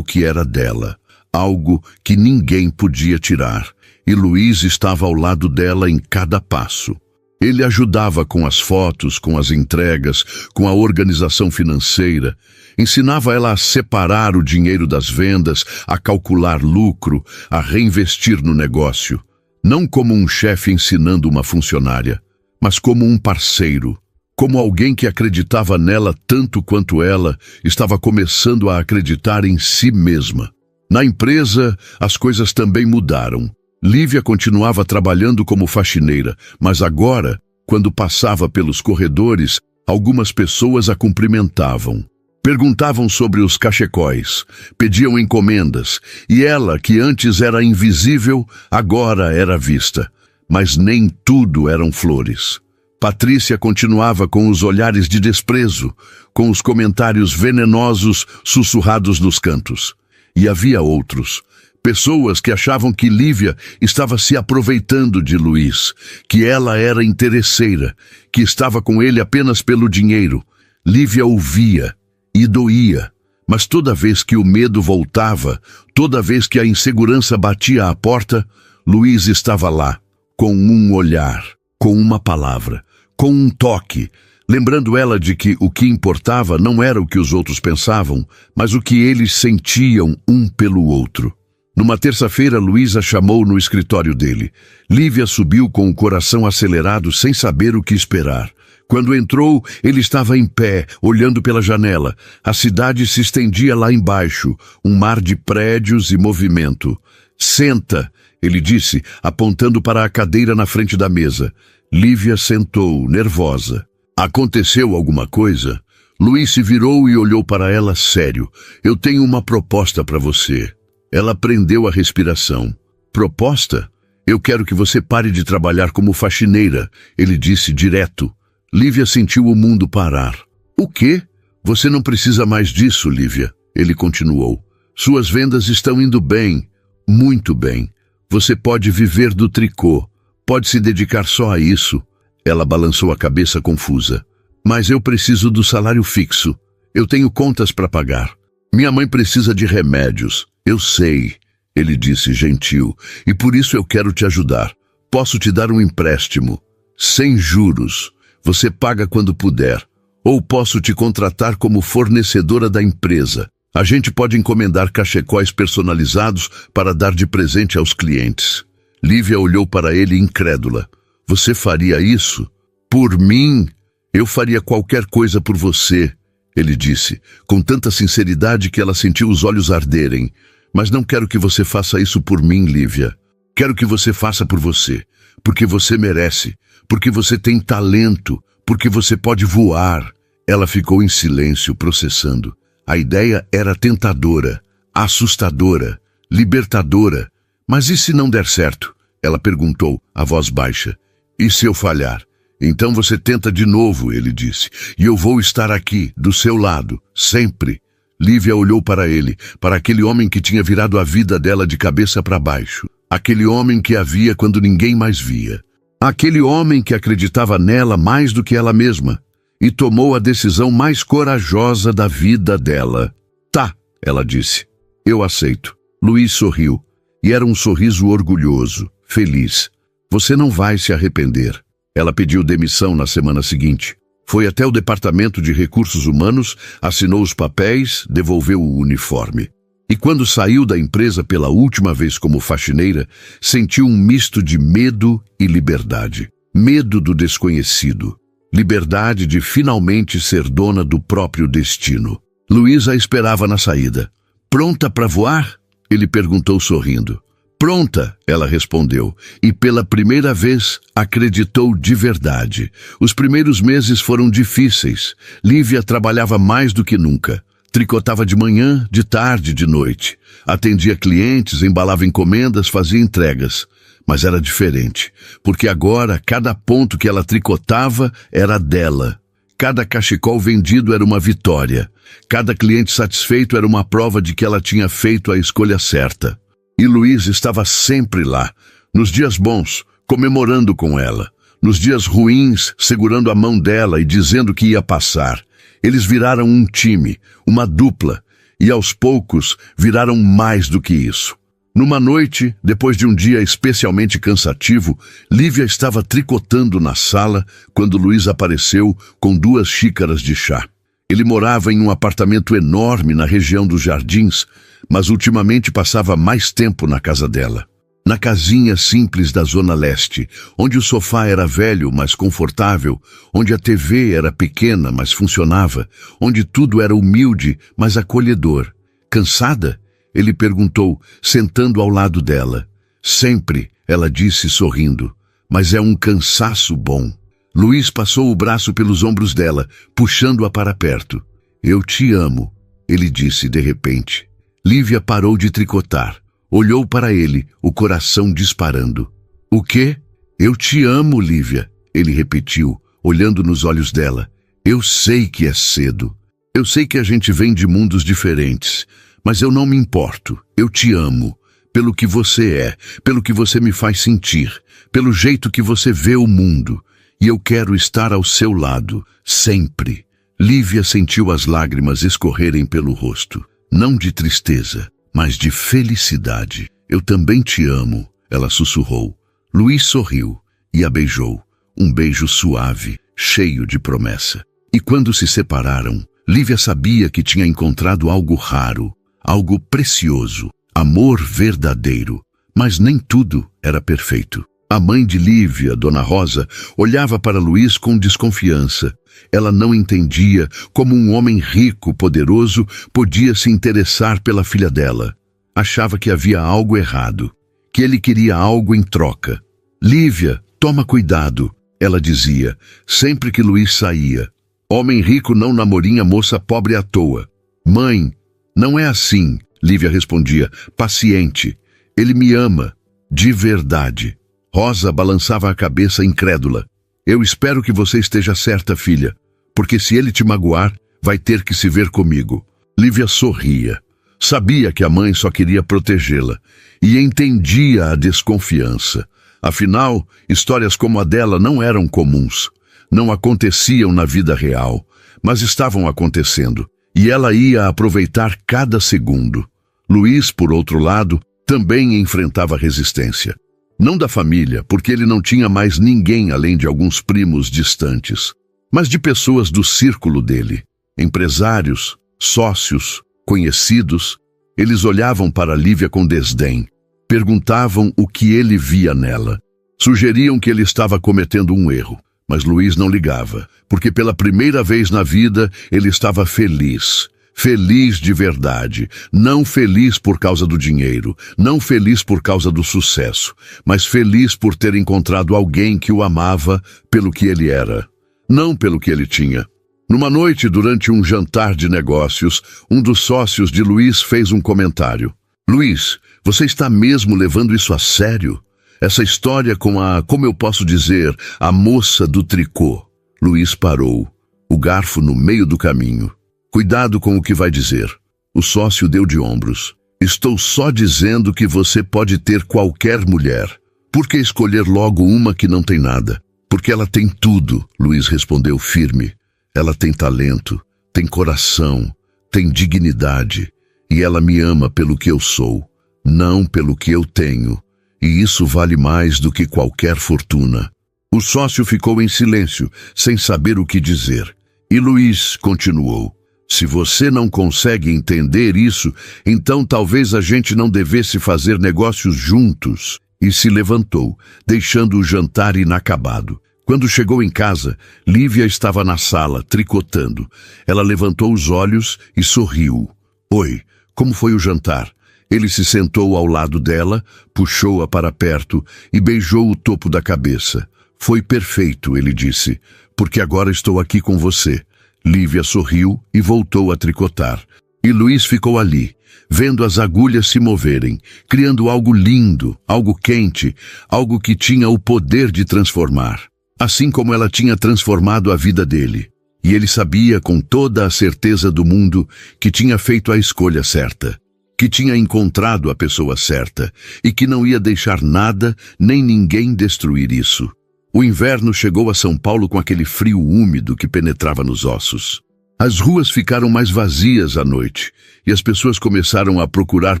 que era dela, algo que ninguém podia tirar. E Luiz estava ao lado dela em cada passo. Ele ajudava com as fotos, com as entregas, com a organização financeira. Ensinava ela a separar o dinheiro das vendas, a calcular lucro, a reinvestir no negócio. Não como um chefe ensinando uma funcionária, mas como um parceiro, como alguém que acreditava nela tanto quanto ela estava começando a acreditar em si mesma. Na empresa, as coisas também mudaram. Lívia continuava trabalhando como faxineira, mas agora, quando passava pelos corredores, algumas pessoas a cumprimentavam. Perguntavam sobre os cachecóis, pediam encomendas, e ela, que antes era invisível, agora era vista. Mas nem tudo eram flores. Patrícia continuava com os olhares de desprezo, com os comentários venenosos sussurrados nos cantos. E havia outros, pessoas que achavam que Lívia estava se aproveitando de Luiz, que ela era interesseira, que estava com ele apenas pelo dinheiro. Lívia ouvia e doía, mas toda vez que o medo voltava, toda vez que a insegurança batia à porta, Luiz estava lá, com um olhar, com uma palavra, com um toque, lembrando ela de que o que importava não era o que os outros pensavam, mas o que eles sentiam um pelo outro. Numa terça-feira, Luiz a chamou no escritório dele. Lívia subiu com o coração acelerado, sem saber o que esperar. Quando entrou, ele estava em pé, olhando pela janela. A cidade se estendia lá embaixo, um mar de prédios e movimento. Senta, ele disse, apontando para a cadeira na frente da mesa. Lívia sentou, nervosa. Aconteceu alguma coisa? Luiz se virou e olhou para ela sério. Eu tenho uma proposta para você. Ela prendeu a respiração. Proposta? Eu quero que você pare de trabalhar como faxineira, ele disse direto. Lívia sentiu o mundo parar. O quê? Você não precisa mais disso, Lívia, ele continuou. Suas vendas estão indo bem, muito bem. Você pode viver do tricô, pode se dedicar só a isso. Ela balançou a cabeça confusa. Mas eu preciso do salário fixo. Eu tenho contas para pagar. Minha mãe precisa de remédios. Eu sei, ele disse gentil, e por isso eu quero te ajudar. Posso te dar um empréstimo, sem juros. Você paga quando puder. Ou posso te contratar como fornecedora da empresa. A gente pode encomendar cachecóis personalizados para dar de presente aos clientes. Lívia olhou para ele incrédula. Você faria isso? Por mim? Eu faria qualquer coisa por você, ele disse, com tanta sinceridade que ela sentiu os olhos arderem. Mas não quero que você faça isso por mim, Lívia. Quero que você faça por você, porque você merece, porque você tem talento, porque você pode voar. Ela ficou em silêncio, processando. A ideia era tentadora, assustadora, libertadora. Mas e se não der certo? Ela perguntou, a voz baixa. E se eu falhar? Então você tenta de novo, ele disse. E eu vou estar aqui, do seu lado, sempre. Lívia olhou para ele, para aquele homem que tinha virado a vida dela de cabeça para baixo. Aquele homem que a via quando ninguém mais via. Aquele homem que acreditava nela mais do que ela mesma. E tomou a decisão mais corajosa da vida dela. Tá, ela disse. Eu aceito. Luiz sorriu. E era um sorriso orgulhoso, feliz. Você não vai se arrepender. Ela pediu demissão na semana seguinte. Foi até o Departamento de Recursos Humanos, assinou os papéis, devolveu o uniforme. E quando saiu da empresa pela última vez como faxineira, sentiu um misto de medo e liberdade. Medo do desconhecido. Liberdade de finalmente ser dona do próprio destino. Luiz a esperava na saída. Pronta para voar? Ele perguntou sorrindo. Pronta, ela respondeu, e pela primeira vez acreditou de verdade. Os primeiros meses foram difíceis. Lívia trabalhava mais do que nunca. Tricotava de manhã, de tarde, de noite. Atendia clientes, embalava encomendas, fazia entregas. Mas era diferente, porque agora cada ponto que ela tricotava era dela. Cada cachecol vendido era uma vitória. Cada cliente satisfeito era uma prova de que ela tinha feito a escolha certa. E Luiz estava sempre lá, nos dias bons, comemorando com ela. Nos dias ruins, segurando a mão dela e dizendo que ia passar. Eles viraram um time, uma dupla, e aos poucos viraram mais do que isso. Numa noite, depois de um dia especialmente cansativo, Lívia estava tricotando na sala quando Luiz apareceu com 2 xícaras de chá. Ele morava em um apartamento enorme na região dos Jardins, mas ultimamente passava mais tempo na casa dela. Na casinha simples da Zona Leste, onde o sofá era velho, mas confortável, onde a TV era pequena, mas funcionava, onde tudo era humilde, mas acolhedor. Cansada? Ele perguntou, sentando ao lado dela. Sempre, ela disse sorrindo, mas é um cansaço bom. Luiz passou o braço pelos ombros dela, puxando-a para perto. Eu te amo, ele disse de repente. Lívia parou de tricotar. Olhou para ele, o coração disparando. O quê? Eu te amo, Lívia, ele repetiu, olhando nos olhos dela. Eu sei que é cedo. Eu sei que a gente vem de mundos diferentes, mas eu não me importo. Eu te amo. Pelo que você é, pelo que você me faz sentir, pelo jeito que você vê o mundo. E eu quero estar ao seu lado, sempre. Lívia sentiu as lágrimas escorrerem pelo rosto. Não de tristeza, mas de felicidade. Eu também te amo, ela sussurrou. Luiz sorriu e a beijou. Um beijo suave, cheio de promessa. E quando se separaram, Lívia sabia que tinha encontrado algo raro, algo precioso, amor verdadeiro. Mas nem tudo era perfeito. A mãe de Lívia, Dona Rosa, olhava para Luiz com desconfiança. Ela não entendia como um homem rico, poderoso, podia se interessar pela filha dela. Achava que havia algo errado, que ele queria algo em troca. Lívia, toma cuidado, ela dizia, sempre que Luiz saía. Homem rico não namorinha moça pobre à toa. Mãe, não é assim, Lívia respondia, paciente. Ele me ama, de verdade. Rosa balançava a cabeça incrédula. Eu espero que você esteja certa, filha, porque se ele te magoar, vai ter que se ver comigo. Lívia sorria. Sabia que a mãe só queria protegê-la e entendia a desconfiança. Afinal, histórias como a dela não eram comuns. Não aconteciam na vida real, mas estavam acontecendo, e ela ia aproveitar cada segundo. Luiz, por outro lado, também enfrentava resistência. Não da família, porque ele não tinha mais ninguém além de alguns primos distantes, mas de pessoas do círculo dele. Empresários, sócios, conhecidos. Eles olhavam para Lívia com desdém. Perguntavam o que ele via nela. Sugeriam que ele estava cometendo um erro. Mas Luiz não ligava, porque pela primeira vez na vida ele estava feliz. Feliz de verdade, não feliz por causa do dinheiro, não feliz por causa do sucesso, mas feliz por ter encontrado alguém que o amava pelo que ele era, não pelo que ele tinha. Numa noite, durante um jantar de negócios, um dos sócios de Luiz fez um comentário. Luiz, você está mesmo levando isso a sério? Essa história com como eu posso dizer, a moça do tricô. Luiz parou, o garfo no meio do caminho. Cuidado com o que vai dizer. O sócio deu de ombros. Estou só dizendo que você pode ter qualquer mulher. Por que escolher logo uma que não tem nada? Porque ela tem tudo, Luiz respondeu firme. Ela tem talento, tem coração, tem dignidade. E ela me ama pelo que eu sou, não pelo que eu tenho. E isso vale mais do que qualquer fortuna. O sócio ficou em silêncio, sem saber o que dizer. E Luiz continuou. Se você não consegue entender isso, então talvez a gente não devesse fazer negócios juntos. E se levantou, deixando o jantar inacabado. Quando chegou em casa, Lívia estava na sala, tricotando. Ela levantou os olhos e sorriu. Oi, como foi o jantar? Ele se sentou ao lado dela, puxou-a para perto e beijou o topo da cabeça. Foi perfeito, ele disse, porque agora estou aqui com você. Lívia sorriu e voltou a tricotar. E Luiz ficou ali, vendo as agulhas se moverem, criando algo lindo, algo quente, algo que tinha o poder de transformar. Assim como ela tinha transformado a vida dele. E ele sabia com toda a certeza do mundo que tinha feito a escolha certa, que tinha encontrado a pessoa certa e que não ia deixar nada nem ninguém destruir isso. O inverno chegou a São Paulo com aquele frio úmido que penetrava nos ossos. As ruas ficaram mais vazias à noite e as pessoas começaram a procurar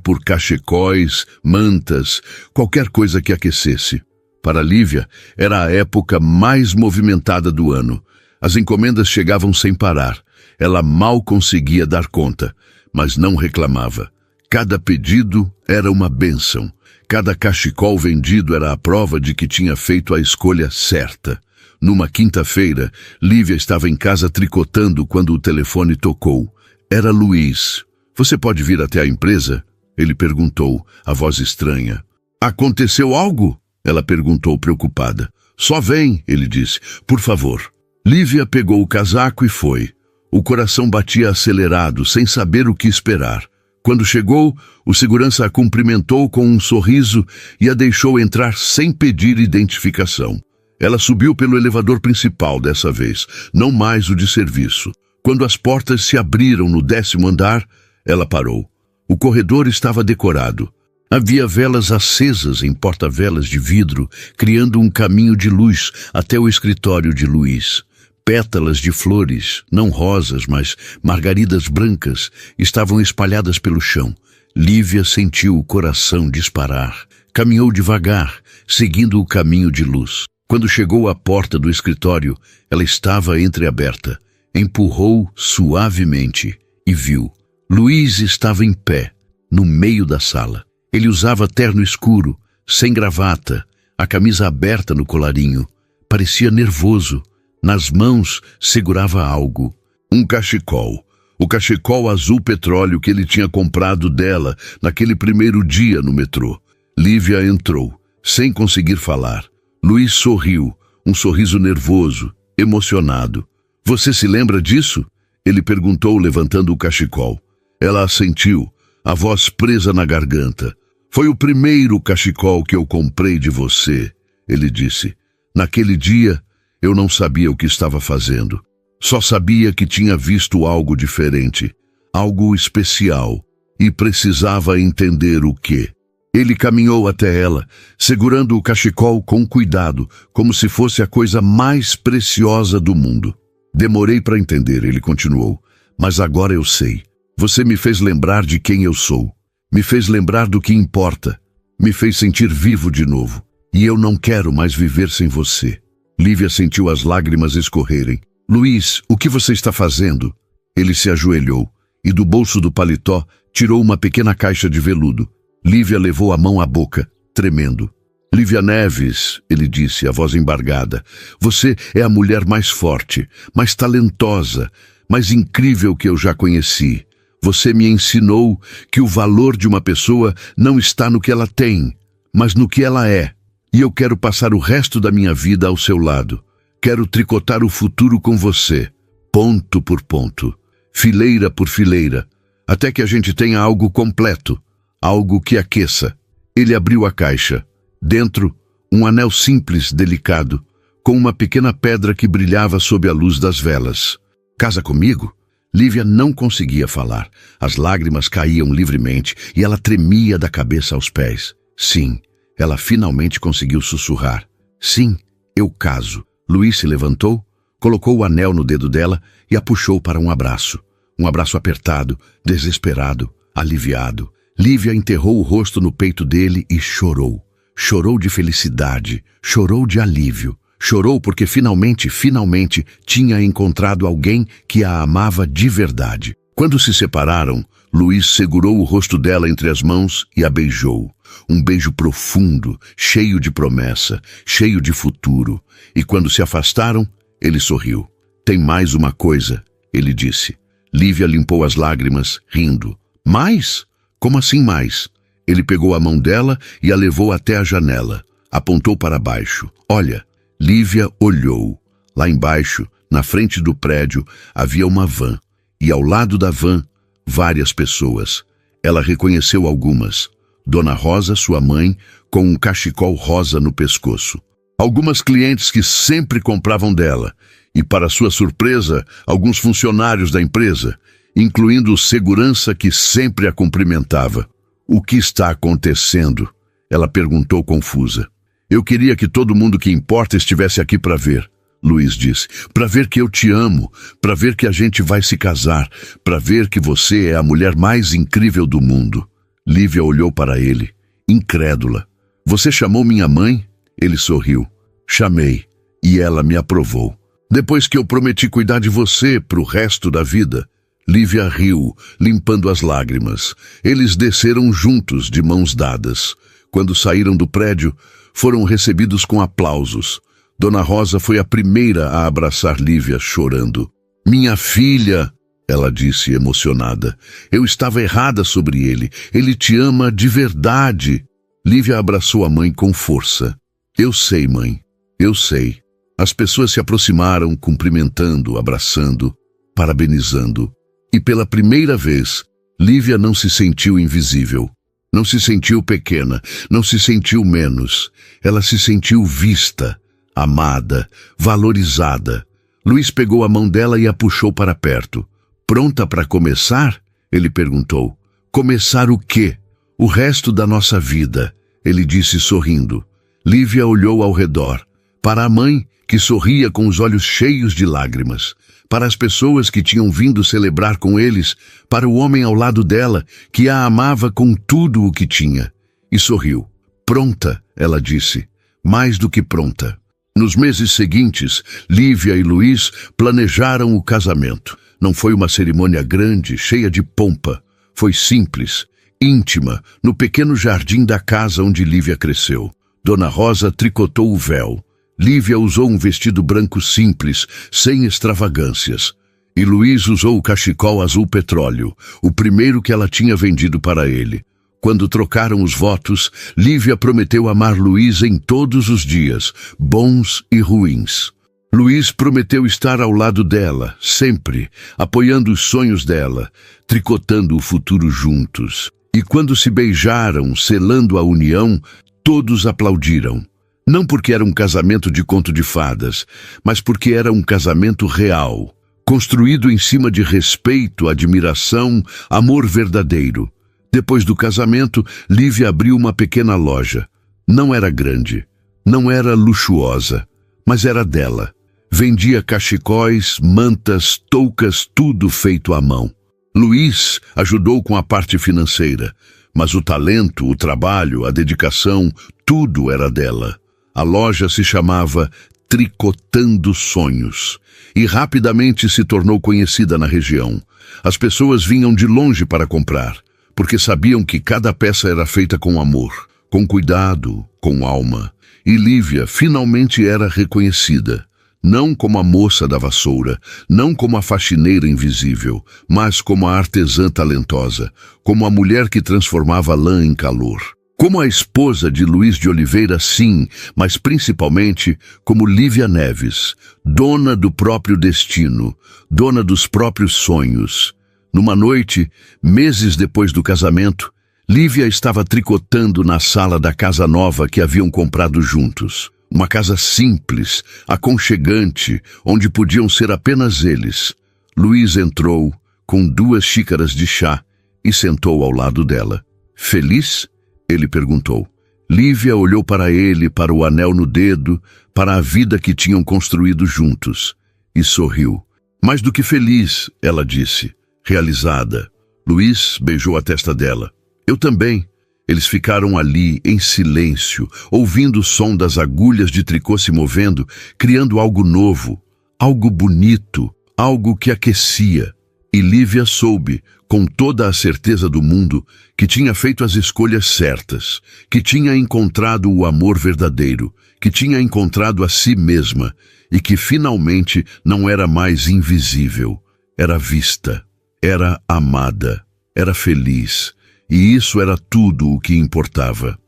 por cachecóis, mantas, qualquer coisa que aquecesse. Para Lívia, era a época mais movimentada do ano. As encomendas chegavam sem parar. Ela mal conseguia dar conta, mas não reclamava. Cada pedido era uma bênção. Cada cachecol vendido era a prova de que tinha feito a escolha certa. Numa quinta-feira, Lívia estava em casa tricotando quando o telefone tocou. Era Luiz. Você pode vir até a empresa? Ele perguntou, a voz estranha. Aconteceu algo? Ela perguntou preocupada. Só vem, ele disse. Por favor. Lívia pegou o casaco e foi. O coração batia acelerado, sem saber o que esperar. Quando chegou, o segurança a cumprimentou com um sorriso e a deixou entrar sem pedir identificação. Ela subiu pelo elevador principal dessa vez, não mais o de serviço. Quando as portas se abriram no 10º andar, ela parou. O corredor estava decorado. Havia velas acesas em porta-velas de vidro, criando um caminho de luz até o escritório de Luiz. Pétalas de flores, não rosas, mas margaridas brancas, estavam espalhadas pelo chão. Lívia sentiu o coração disparar. Caminhou devagar, seguindo o caminho de luz. Quando chegou à porta do escritório, ela estava entreaberta. Empurrou suavemente e viu. Luiz estava em pé, no meio da sala. Ele usava terno escuro, sem gravata, a camisa aberta no colarinho. Parecia nervoso. Nas mãos segurava algo. Um cachecol. O cachecol azul petróleo que ele tinha comprado dela naquele primeiro dia no metrô. Lívia entrou, sem conseguir falar. Luiz sorriu, um sorriso nervoso, emocionado. Você se lembra disso? Ele perguntou, levantando o cachecol. Ela assentiu, a voz presa na garganta. Foi o primeiro cachecol que eu comprei de você, ele disse. Naquele dia, eu não sabia o que estava fazendo. Só sabia que tinha visto algo diferente, algo especial, e precisava entender o quê. Ele caminhou até ela, segurando o cachecol com cuidado, como se fosse a coisa mais preciosa do mundo. Demorei para entender, ele continuou, mas agora eu sei. Você me fez lembrar de quem eu sou. Me fez lembrar do que importa. Me fez sentir vivo de novo. E eu não quero mais viver sem você. Lívia sentiu as lágrimas escorrerem. Luiz, o que você está fazendo? Ele se ajoelhou e do bolso do paletó tirou uma pequena caixa de veludo. Lívia levou a mão à boca, tremendo. Lívia Neves, ele disse, a voz embargada, você é a mulher mais forte, mais talentosa, mais incrível que eu já conheci. Você me ensinou que o valor de uma pessoa não está no que ela tem, mas no que ela é. E eu quero passar o resto da minha vida ao seu lado. Quero tricotar o futuro com você, ponto por ponto, fileira por fileira, até que a gente tenha algo completo, algo que aqueça. Ele abriu a caixa. Dentro, um anel simples, delicado, com uma pequena pedra que brilhava sob a luz das velas. Casa comigo? Lívia não conseguia falar. As lágrimas caíam livremente e ela tremia da cabeça aos pés. Sim, ela finalmente conseguiu sussurrar. Sim, eu caso. Luiz se levantou, colocou o anel no dedo dela e a puxou para um abraço. Um abraço apertado, desesperado, aliviado. Lívia enterrou o rosto no peito dele e chorou. Chorou de felicidade, chorou de alívio. Chorou porque finalmente tinha encontrado alguém que a amava de verdade. Quando se separaram, Luiz segurou o rosto dela entre as mãos e a beijou. Um beijo profundo, cheio de promessa, cheio de futuro. E quando se afastaram, ele sorriu. Tem mais uma coisa, ele disse. Lívia limpou as lágrimas, rindo. Mais? Como assim mais? Ele pegou a mão dela e a levou até a janela. Apontou para baixo. Olha. Lívia olhou. Lá embaixo, na frente do prédio, havia uma van. E ao lado da van, várias pessoas. Ela reconheceu algumas. Dona Rosa, sua mãe, com um cachecol rosa no pescoço. Algumas clientes que sempre compravam dela. E, para sua surpresa, alguns funcionários da empresa, incluindo o segurança que sempre a cumprimentava. O que está acontecendo? Ela perguntou confusa. Eu queria que todo mundo que importa estivesse aqui para ver, Luiz disse. Para ver que eu te amo, para ver que a gente vai se casar, para ver que você é a mulher mais incrível do mundo. Lívia olhou para ele, incrédula. Você chamou minha mãe? Ele sorriu. Chamei, e ela me aprovou. Depois que eu prometi cuidar de você pro resto da vida. Lívia riu, limpando as lágrimas. Eles desceram juntos, de mãos dadas. Quando saíram do prédio, foram recebidos com aplausos. Dona Rosa foi a primeira a abraçar Lívia, chorando. Minha filha, ela disse emocionada. Eu estava errada sobre ele. Ele te ama de verdade. Lívia abraçou a mãe com força. Eu sei, mãe. Eu sei. As pessoas se aproximaram, cumprimentando, abraçando, parabenizando. E pela primeira vez, Lívia não se sentiu invisível. Não se sentiu pequena, não se sentiu menos. Ela se sentiu vista, amada, valorizada. Luiz pegou a mão dela e a puxou para perto. Pronta para começar? Ele perguntou. Começar o quê? O resto da nossa vida, ele disse sorrindo. Lívia olhou ao redor. Para a mãe, que sorria com os olhos cheios de lágrimas. Para as pessoas que tinham vindo celebrar com eles, para o homem ao lado dela, que a amava com tudo o que tinha. E sorriu. Pronta, ela disse. Mais do que pronta. Nos meses seguintes, Lívia e Luiz planejaram o casamento. Não foi uma cerimônia grande, cheia de pompa. Foi simples, íntima, no pequeno jardim da casa onde Lívia cresceu. Dona Rosa tricotou o véu. Lívia usou um vestido branco simples, sem extravagâncias. E Luiz usou o cachecol azul petróleo, o primeiro que ela tinha vendido para ele. Quando trocaram os votos, Lívia prometeu amar Luiz em todos os dias, bons e ruins. Luiz prometeu estar ao lado dela, sempre, apoiando os sonhos dela, tricotando o futuro juntos. E quando se beijaram, selando a união, todos aplaudiram. Não porque era um casamento de conto de fadas, mas porque era um casamento real, construído em cima de respeito, admiração, amor verdadeiro. Depois do casamento, Lívia abriu uma pequena loja. Não era grande, não era luxuosa, mas era dela. Vendia cachecóis, mantas, toucas, tudo feito à mão. Luiz ajudou com a parte financeira, mas o talento, o trabalho, a dedicação, tudo era dela. A loja se chamava Tricotando Sonhos e rapidamente se tornou conhecida na região. As pessoas vinham de longe para comprar, porque sabiam que cada peça era feita com amor, com cuidado, com alma. E Lívia finalmente era reconhecida, não como a moça da vassoura, não como a faxineira invisível, mas como a artesã talentosa, como a mulher que transformava lã em calor. Como a esposa de Luiz de Oliveira, sim, mas principalmente como Lívia Neves, dona do próprio destino, dona dos próprios sonhos. Numa noite, meses depois do casamento, Lívia estava tricotando na sala da casa nova que haviam comprado juntos. Uma casa simples, aconchegante, onde podiam ser apenas eles. Luiz entrou com 2 xícaras de chá e sentou ao lado dela. Feliz? Ele perguntou. Lívia olhou para ele, para o anel no dedo, para a vida que tinham construído juntos, e sorriu. Mais do que feliz, ela disse, realizada. Luiz beijou a testa dela. Eu também. Eles ficaram ali, em silêncio, ouvindo o som das agulhas de tricô se movendo, criando algo novo, algo bonito, algo que aquecia. E Lívia soube, com toda a certeza do mundo, que tinha feito as escolhas certas, que tinha encontrado o amor verdadeiro, que tinha encontrado a si mesma e que finalmente não era mais invisível, era vista, era amada, era feliz, e isso era tudo o que importava.